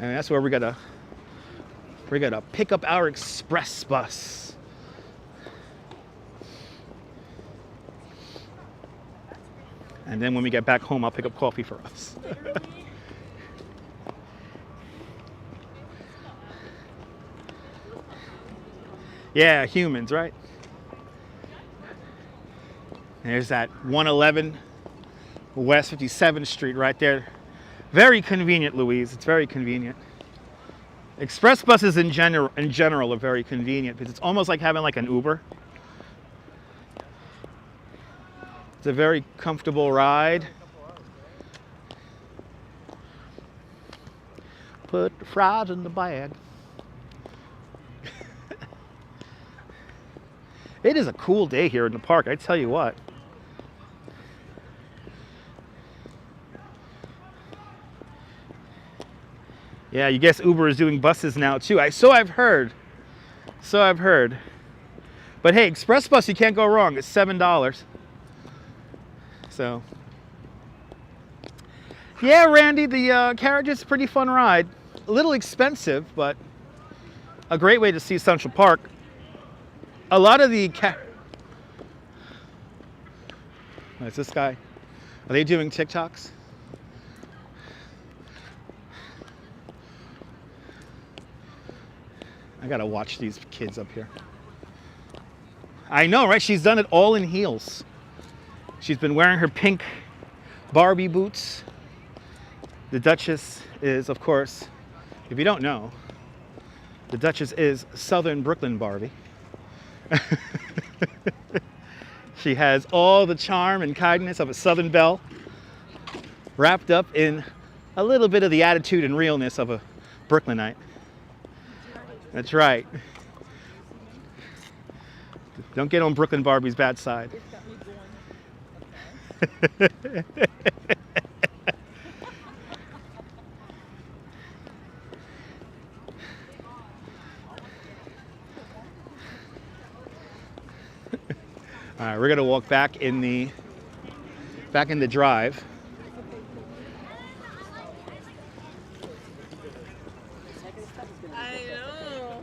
Speaker 3: And that's where we're gonna pick up our express bus. And then when we get back home, I'll pick up coffee for us. Yeah, humans, right? There's that 111 West 57th Street right there. Very convenient, Louise. It's very convenient. Express buses in general are very convenient because it's almost like having like an Uber. It's a very comfortable ride. Put the fries in the bag. It is a cool day here in the park, I tell you what. Yeah, you guess Uber is doing buses now too. So I've heard. So I've heard. But hey, Express Bus, you can't go wrong. It's $7. So. Yeah, Randy, the carriage is a pretty fun ride. A little expensive, but a great way to see Central Park. A lot of the What's this guy? Are they doing TikToks? I gotta watch these kids up here. I know, right? She's done it all in heels. She's been wearing her pink Barbie boots. The Duchess is, of course, if you don't know, the Duchess is Southern Brooklyn Barbie. She has all the charm and kindness of a Southern belle, wrapped up in a little bit of the attitude and realness of a Brooklynite. That's right. Don't get on Brooklyn Barbie's bad side. All right, we're gonna walk back in the drive.
Speaker 2: I know.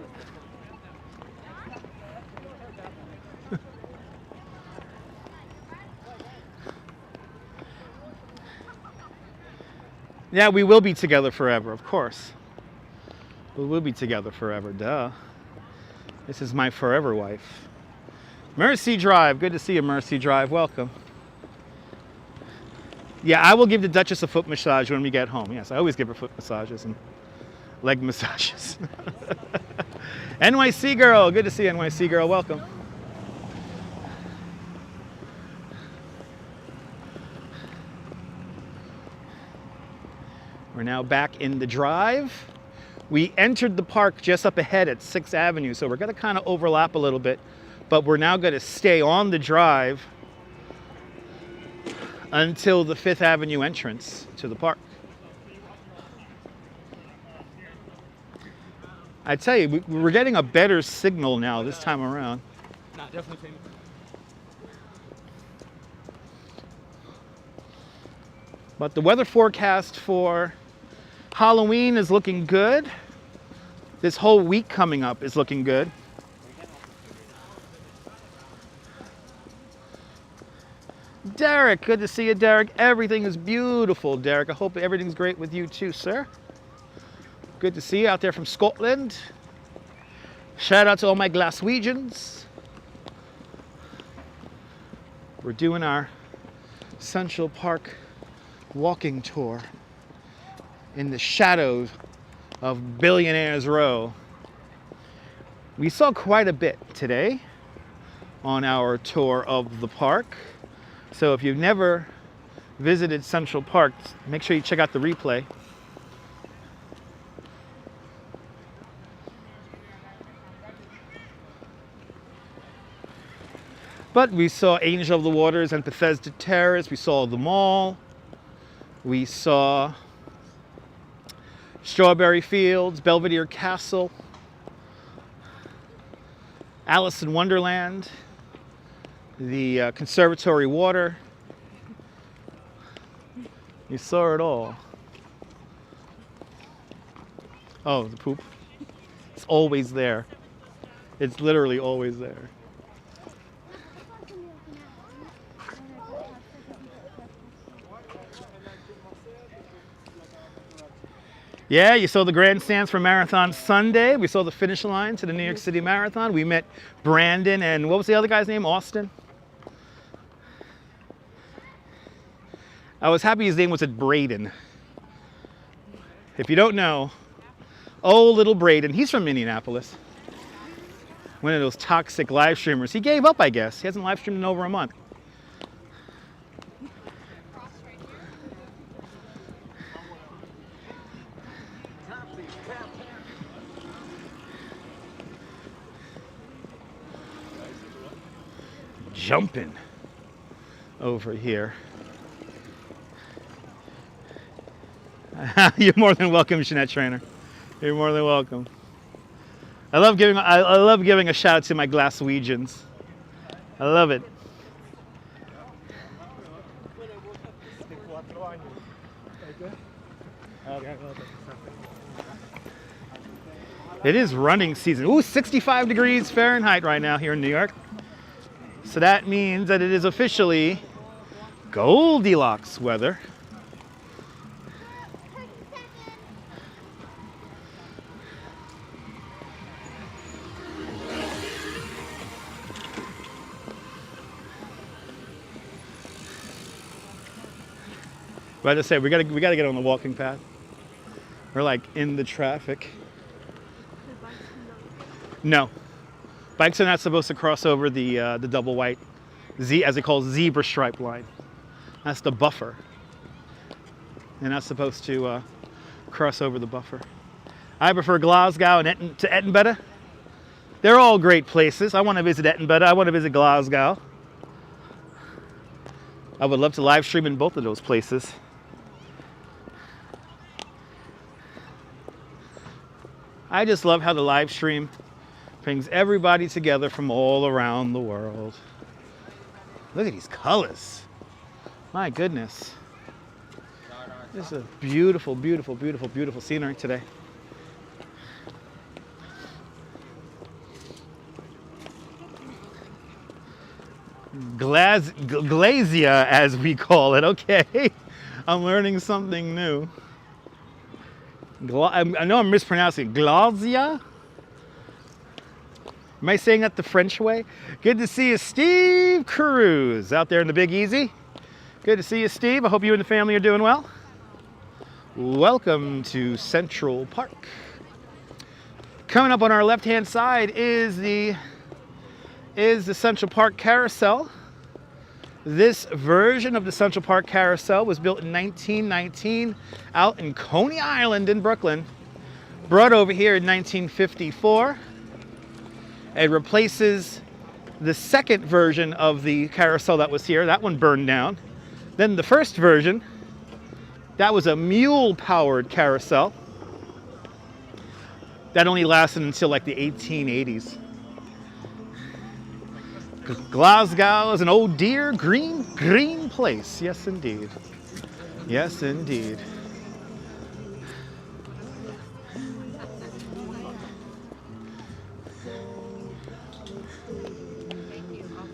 Speaker 3: Yeah, we will be together forever, of course. We will be together forever, duh. This is my forever wife. Mercy Drive, good to see you, Mercy Drive, welcome. Yeah, I will give the Duchess a foot massage when we get home. Yes, I always give her foot massages and leg massages. NYC girl, good to see you, NYC girl, welcome. We're now back in the drive. We entered the park just up ahead at 6th Avenue, so we're gonna kind of overlap a little bit, but we're now gonna stay on the drive until the 5th Avenue entrance to the park. I tell you, we're getting a better signal now this time around.
Speaker 5: Nah, definitely.
Speaker 3: But the weather forecast for Halloween is looking good. This whole week coming up is looking good. Derek, good to see you, Derek. Everything is beautiful, Derek. I hope everything's great with you too, sir. Good to see you out there from Scotland. Shout out to all my Glaswegians. We're doing our Central Park walking tour in the shadows of Billionaires Row. We saw quite a bit today on our tour of the park. So if you've never visited Central Park, make sure you check out the replay. But we saw Angel of the Waters and Bethesda Terrace. We saw the mall. We saw Strawberry Fields, Belvedere Castle, Alice in Wonderland, the Conservatory Water. You saw it all. Oh, the poop. It's always there. It's literally always there. Yeah, you saw the grandstands for Marathon Sunday. We saw the finish line to the New York City Marathon. We met Brandon and what was the other guy's name? Austin? I was happy his name was at Braden. If you don't know, oh, little Braden, he's from Minneapolis. One of those toxic live streamers. He gave up, I guess. He hasn't live streamed in over a month. Jumping over here. You're more than welcome, Jeanette Trainer. You're more than welcome. I love giving a shout out to my Glaswegians. I love it. It is running season. Ooh, 65 degrees Fahrenheit right now here in New York. So that means that it is officially Goldilocks weather. But as I say, we gotta get on the walking path. We're like in the traffic. No, bikes are not supposed to cross over the double white as they call zebra stripe line. That's the buffer. They're not supposed to cross over the buffer. I prefer Glasgow and to Edinburgh. They're all great places. I want to visit Edinburgh. I want to visit Glasgow. I would love to live stream in both of those places. I just love how the live stream brings everybody together from all around the world. Look at these colors. My goodness. This is a beautiful, beautiful, beautiful, beautiful scenery today. Glazia, as we call it. Okay. I'm learning something new. I know I'm mispronouncing it. Glazia? Am I saying that the French way? Good to see you, Steve Cruz, out there in the Big Easy. Good to see you, Steve. I hope you and the family are doing well. Welcome to Central Park. Coming up on our left-hand side is the Central Park Carousel. This version of the Central Park Carousel was built in 1919 out in Coney Island in Brooklyn. Brought over here in 1954. It replaces the second version of the carousel that was here. That one burned down. Then the first version, that was a mule-powered carousel. That only lasted until like the 1880s. Glasgow is an old dear green place. Yes, indeed. Yes, indeed.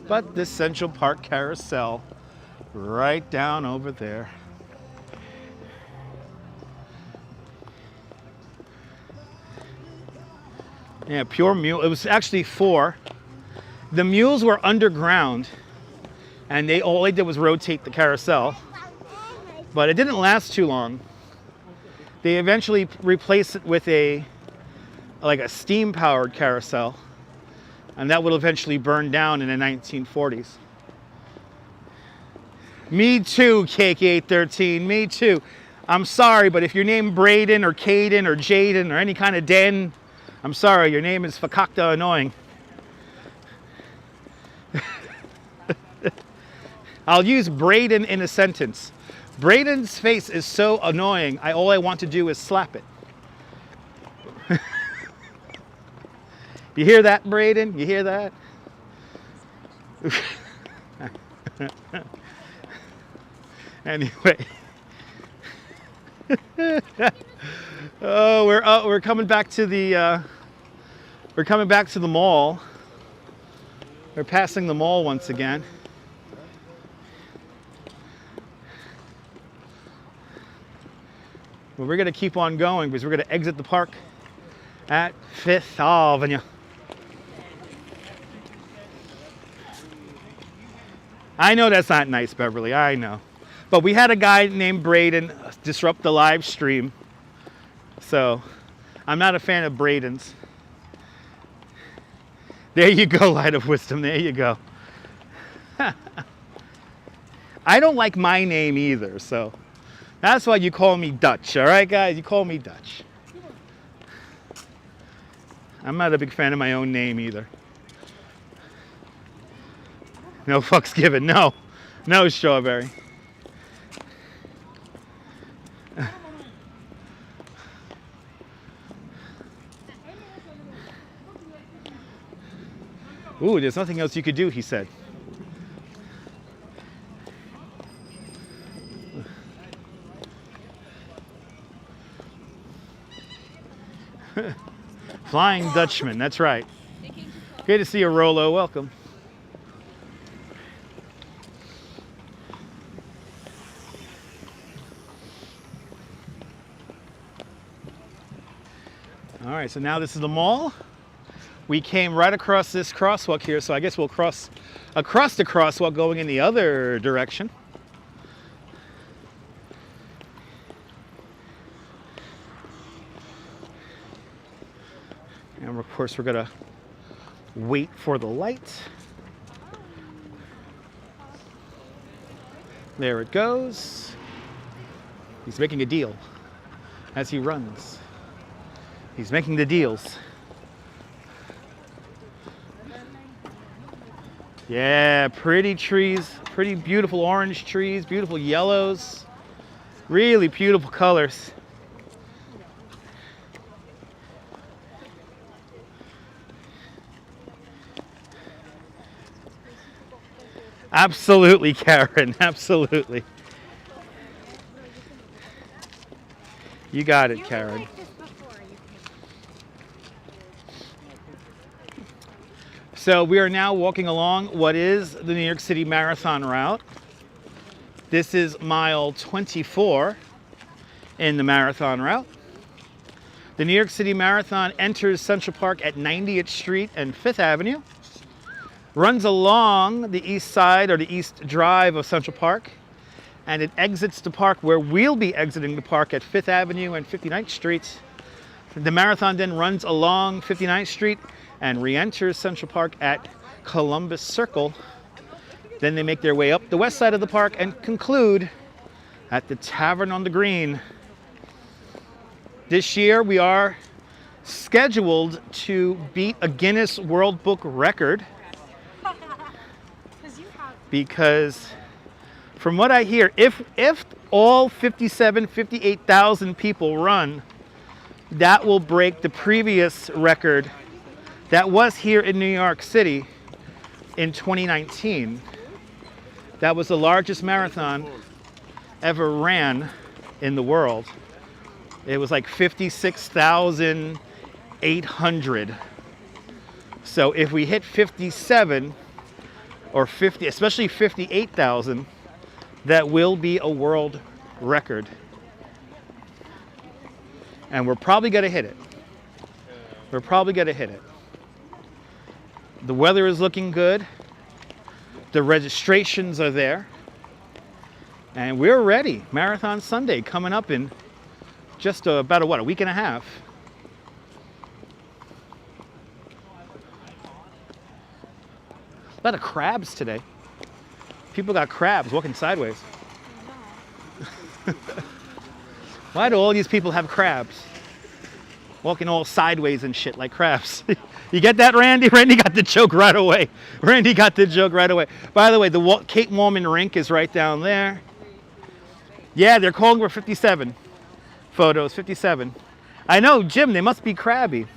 Speaker 3: But this Central Park Carousel, right down over there. Yeah, pure mule. It was actually 4. The mules were underground, and all they did was rotate the carousel. But it didn't last too long. They eventually replaced it with a steam-powered carousel, and that would eventually burn down in the 1940s. Me too, Cake813. Me too. I'm sorry, but if your name Braden or Caden or Jaden or any kind of Den, I'm sorry, your name is fakakta annoying. I'll use Braden in a sentence. Braden's face is so annoying, all I want to do is slap it. You hear that, Braden? You hear that? Anyway. We're coming back to the mall. We're passing the mall once again. But we're going to keep on going because we're going to exit the park at 5th Avenue. I know that's not nice, Beverly. I know. But we had a guy named Braden disrupt the live stream. So I'm not a fan of Braden's. There you go, Light of Wisdom. There you go. I don't like my name either, so that's why you call me Dutch. All right, guys? You call me Dutch. I'm not a big fan of my own name either. No fucks given. No. No, Strawberry. Ooh, there's nothing else you could do, he said. Flying Dutchman, that's right. Great to see you, Rolo. Welcome. All right, so now this is the mall. We came right across this crosswalk here, so I guess we'll cross across the crosswalk going in the other direction. And of course, we're gonna wait for the light. There it goes. He's making a deal as he runs. He's making the deals. Yeah, pretty trees, pretty beautiful orange trees, beautiful yellows, really beautiful colors. Absolutely, Karen, absolutely. You got it, Karen. So we are now walking along what is the New York City Marathon route. This is mile 24 in the marathon route. The New York City Marathon enters Central Park at 90th Street and 5th Avenue, runs along the east side or the east drive of Central Park, and it exits the park where we'll be exiting the park at 5th Avenue and 59th Street. The marathon then runs along 59th Street and re-enters Central Park at Columbus Circle. Then they make their way up the west side of the park and conclude at the Tavern on the Green. This year we are scheduled to beat a Guinness World Book record because from what I hear, if all 58,000 people run, that will break the previous record that was here in New York City in 2019. That was the largest marathon ever ran in the world. It was like 56,800. So if we hit 57 or 50, especially 58,000, that will be a world record. And we're probably gonna hit it. We're probably gonna hit it. The weather is looking good. The registrations are there. And we're ready. Marathon Sunday coming up in just about a week and a half. A lot of crabs today. People got crabs walking sideways. Why do all these people have crabs? Walking all sideways and shit like crabs. You get that, Randy? Randy got the joke right away. Randy got the joke right away. By the way, the Kate Mormon rink is right down there. Yeah, they're calling for 57 photos, 57. I know, Jim, they must be crabby.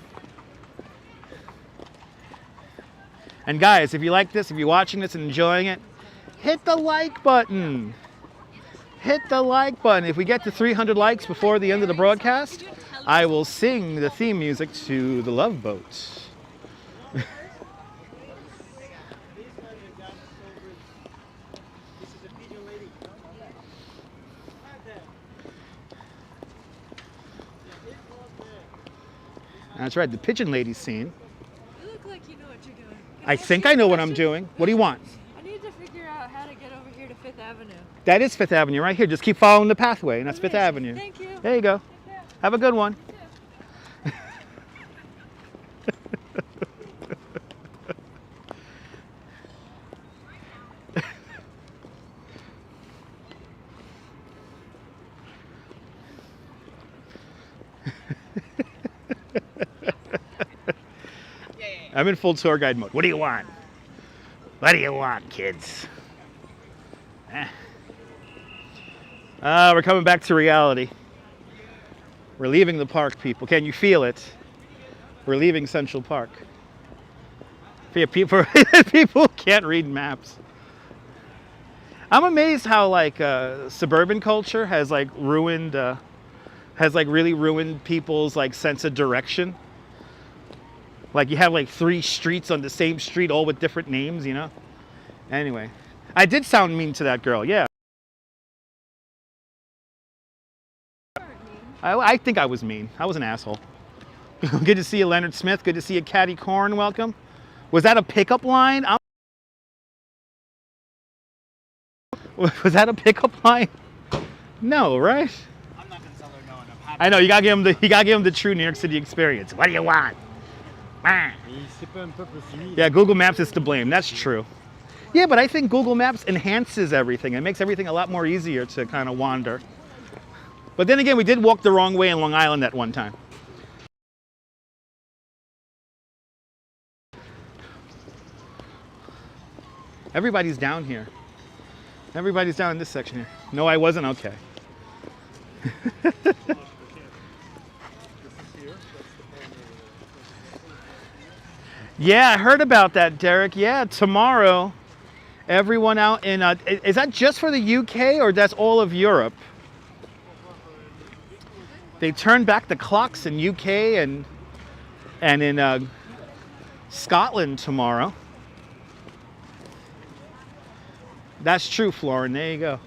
Speaker 3: And guys, if you like this, if you're watching this and enjoying it, hit the like button. Hit the like button. If we get to 300 likes before the end of the broadcast, I will sing the theme music to The Love Boat. That's right, the pigeon lady scene.
Speaker 6: You look like you know what you're doing.
Speaker 3: I think I know what I'm doing. What do you want?
Speaker 6: I need to figure out how to get over here to 5th Avenue.
Speaker 3: That is 5th Avenue right here. Just keep following the pathway, and that's 5th Avenue.
Speaker 6: Thank you.
Speaker 3: There you go. Have a good one. I'm in full tour guide mode. What do you want? What do you want, kids? We're coming back to reality. We're leaving the park, people. Can you feel it? We're leaving Central Park. For people, people who can't read maps. I'm amazed how like suburban culture has like ruined, really ruined people's like sense of direction. Like you have like 3 streets on the same street, all with different names, you know? Anyway, I did sound mean to that girl, yeah. I think I was mean. I was an asshole. Good to see you, Leonard Smith. Good to see you, Caddy Corn. Welcome. Was that a pickup line? Was that a pickup line? No, right?
Speaker 5: I'm not gonna tell her no, and I'm happy.
Speaker 3: I know, you gotta give him the true New York City experience. What do you want? Yeah, Google Maps is to blame. That's true. Yeah, but I think Google Maps enhances everything. It makes everything a lot more easier to kind of wander. But then again, we did walk the wrong way in Long Island at one time. Everybody's down here. Everybody's down in this section here. No, I wasn't. Okay. Yeah, I heard about that, Derek. Yeah, tomorrow, everyone out in, is that just for the UK or that's all of Europe? They turned back the clocks in UK and in Scotland tomorrow. That's true, Florin. There you go.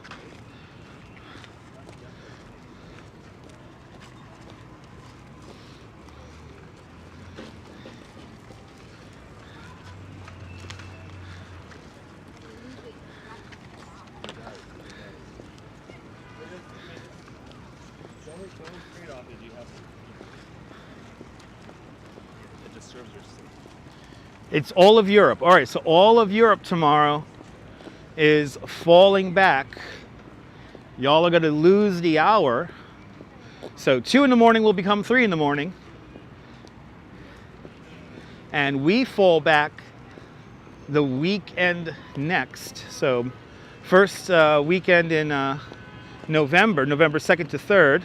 Speaker 3: It's all of Europe. All right, so all of Europe tomorrow is falling back. Y'all are going to lose the hour. So 2 in the morning will become 3 in the morning. And we fall back the weekend next. So first weekend in November 2nd to 3rd,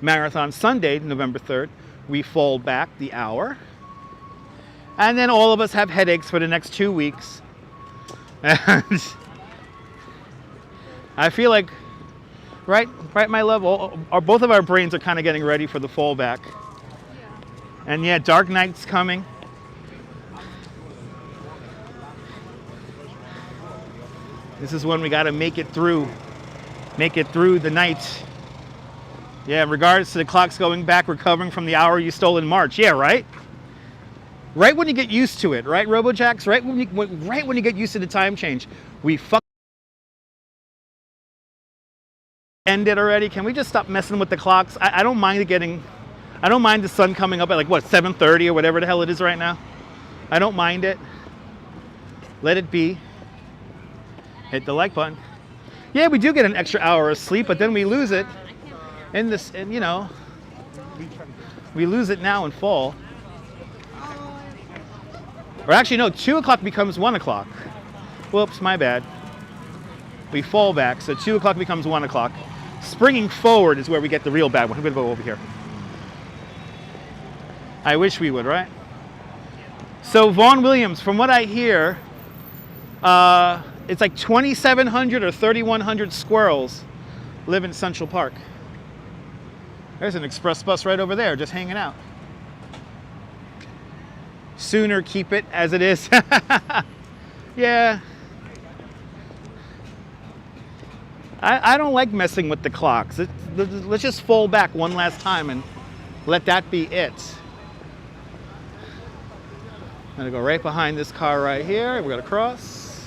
Speaker 3: Marathon Sunday, November 3rd, we fall back the hour. And then all of us have headaches for the next 2 weeks. And I feel like, right my level, both of our brains are kind of getting ready for the fallback. And yeah, Dark Knight's coming. This is when we got to make it through the night. Yeah, in regards to the clocks going back, recovering from the hour you stole in March. Yeah, right? Right when you get used to it, right, RoboJax? Right when you get used to the time change. We end it already. Can we just stop messing with the clocks? I don't mind I don't mind the sun coming up at like what, 7:30 or whatever the hell it is right now. I don't mind it. Let it be. Hit the like button. Yeah, we do get an extra hour of sleep, but then we lose it in this, and you know, we lose it now in fall. Or actually, no, 2 o'clock becomes 1 o'clock. Whoops, my bad. We fall back, so 2 o'clock becomes 1 o'clock. Springing forward is where we get the real bad one. I'm gonna go over here. I wish we would, right? So Vaughn Williams, from what I hear, it's like 2,700 or 3,100 squirrels live in Central Park. There's an express bus right over there, just hanging out. Sooner keep it as it is. Yeah. I don't like messing with the clocks. Let's just fall back one last time and let that be it. I'm gonna go right behind this car right here. We're gonna cross.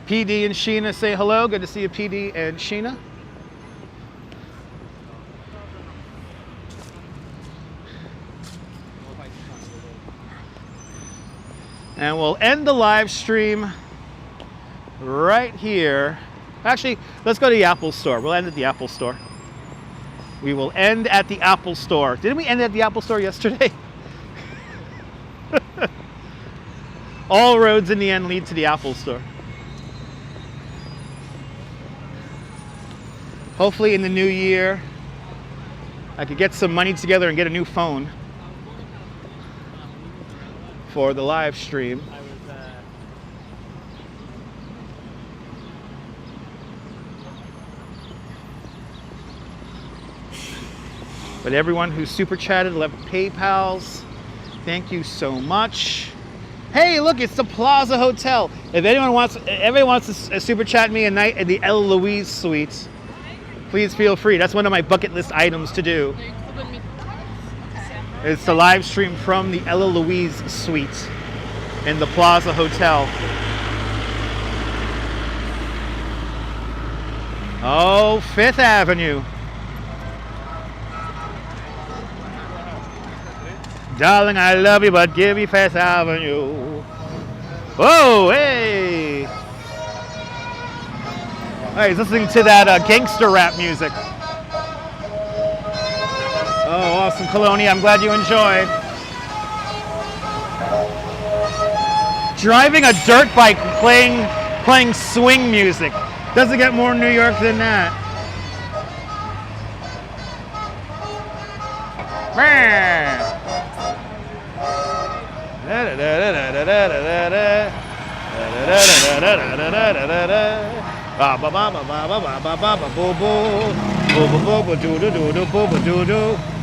Speaker 3: PD and Sheena say hello. Good to see you, PD and Sheena. And we'll end the live stream right here. Actually, let's go to the Apple Store. We'll end at the Apple Store. We will end at the Apple Store. Didn't we end at the Apple Store yesterday? All roads in the end lead to the Apple Store. Hopefully in the new year, I could get some money together and get a new phone. for the live stream. But everyone who super chatted, left PayPals, thank you so much. Hey, look, it's the Plaza Hotel. If everyone wants to super chat me a night at the Ella Louise Suites, please feel free. That's one of my bucket list items to do. It's the live stream from the Ella Louise Suite in the Plaza Hotel. Oh, Fifth Avenue. Darling, I love you, but give me Fifth Avenue. Whoa, hey! Hey, he's listening to that gangster rap music. Oh, awesome, Colonia. I'm glad you enjoyed. Driving a dirt bike playing swing music. Doesn't get more New York than that.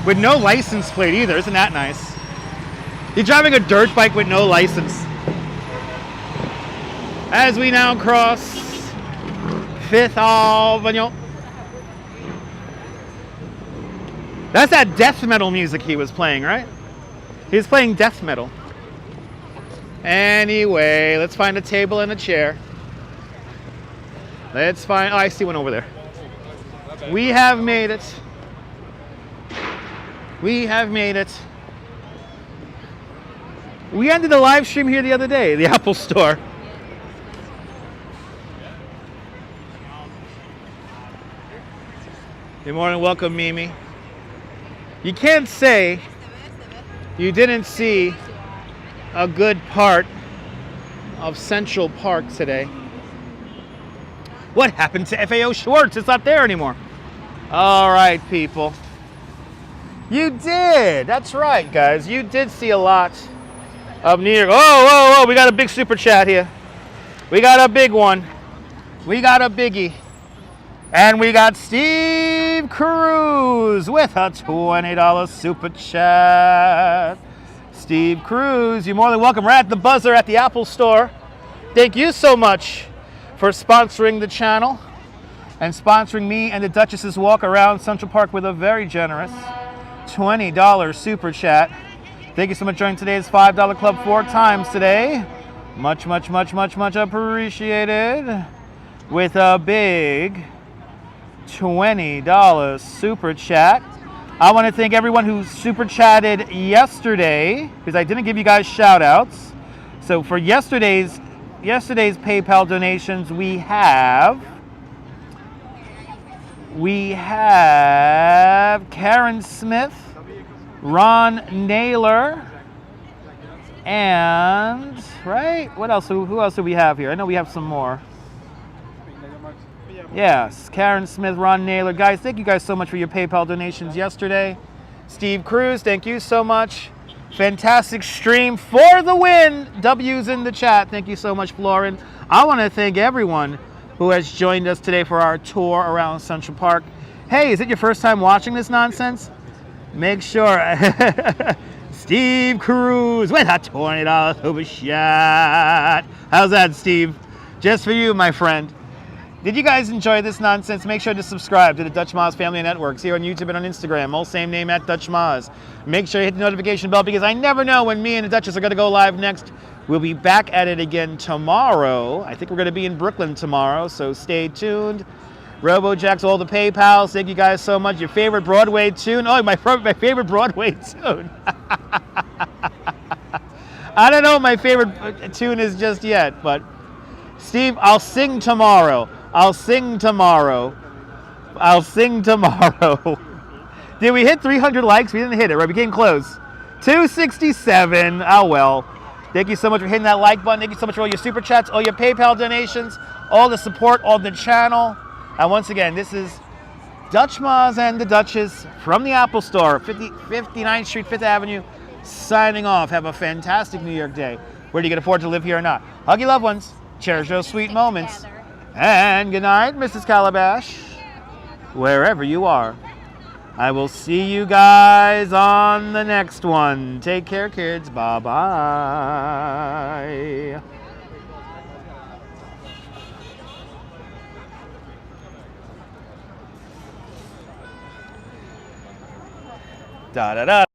Speaker 3: With no license plate either, isn't that nice? You're driving a dirt bike with no license. As we now cross Fifth Avenue. That's that death metal music he was playing, right? He was playing death metal. Anyway, let's find a table and a chair. Let's find, oh, I see one over there. We have made it. We have made it. We ended a live stream here the other day, the Apple Store. You're more than welcome, Mimi. You can't say you didn't see a good part of Central Park today. What happened to FAO Schwartz? It's not there anymore. All right, people. You did. That's right, guys. You did see a lot of New York. Oh, we got a big super chat here. We got a big one. We got a biggie. And we got Steve Cruz with a $20 super chat. Steve Cruz, you're more than welcome. We're at the buzzer at the Apple Store. Thank you so much for sponsoring the channel and sponsoring me and the Duchess's walk around Central Park with a very generous $20 super chat. Thank you so much for joining today's $5 club 4 times today. Much, much, much, much, much appreciated. With a big $20 super chat. I want to thank everyone who super chatted yesterday because I didn't give you guys shout outs. So for yesterday's PayPal donations, we have Karen Smith, Ron Naylor, and right? What else? Who else do we have here? I know we have some more. Yes, Karen Smith, Ron Naylor. Guys, thank you guys so much for your PayPal donations yesterday. Steve Cruz, thank you so much. Fantastic stream for the win. W's in the chat. Thank you so much, Florin. I want to thank everyone who has joined us today for our tour around Central Park. Hey, is it your first time watching this nonsense? Make sure. Steve Cruz with a $20 super chat. How's that, Steve? Just for you, my friend. Did you guys enjoy this nonsense? Make sure to subscribe to the Dutch Maz Family Networks here on YouTube and on Instagram. All same name at Dutch Maz. Make sure you hit the notification bell because I never know when me and the Duchess are going to go live next. We'll be back at it again tomorrow. I think we're going to be in Brooklyn tomorrow, so stay tuned. RoboJack's, all the PayPals. Thank you guys so much. Your favorite Broadway tune? Oh, my favorite Broadway tune. I don't know what my favorite tune is just yet, but Steve, I'll sing tomorrow. I'll sing tomorrow. Did we hit 300 likes? We didn't hit it, right? We came close. 267. Oh, well. Thank you so much for hitting that like button. Thank you so much for all your super chats, all your PayPal donations, all the support on the channel. And once again, this is Dutch Maz and the Duchess from the Apple Store, 59th Street, 5th Avenue,
Speaker 1: signing off. Have a fantastic New York day. Whether you can afford to live here or not. Hug your loved ones. Cherish those sweet moments. And good night, Mrs. Calabash. Wherever you are. I will see you guys on the next one. Take care, kids. Bye-bye. Da da da.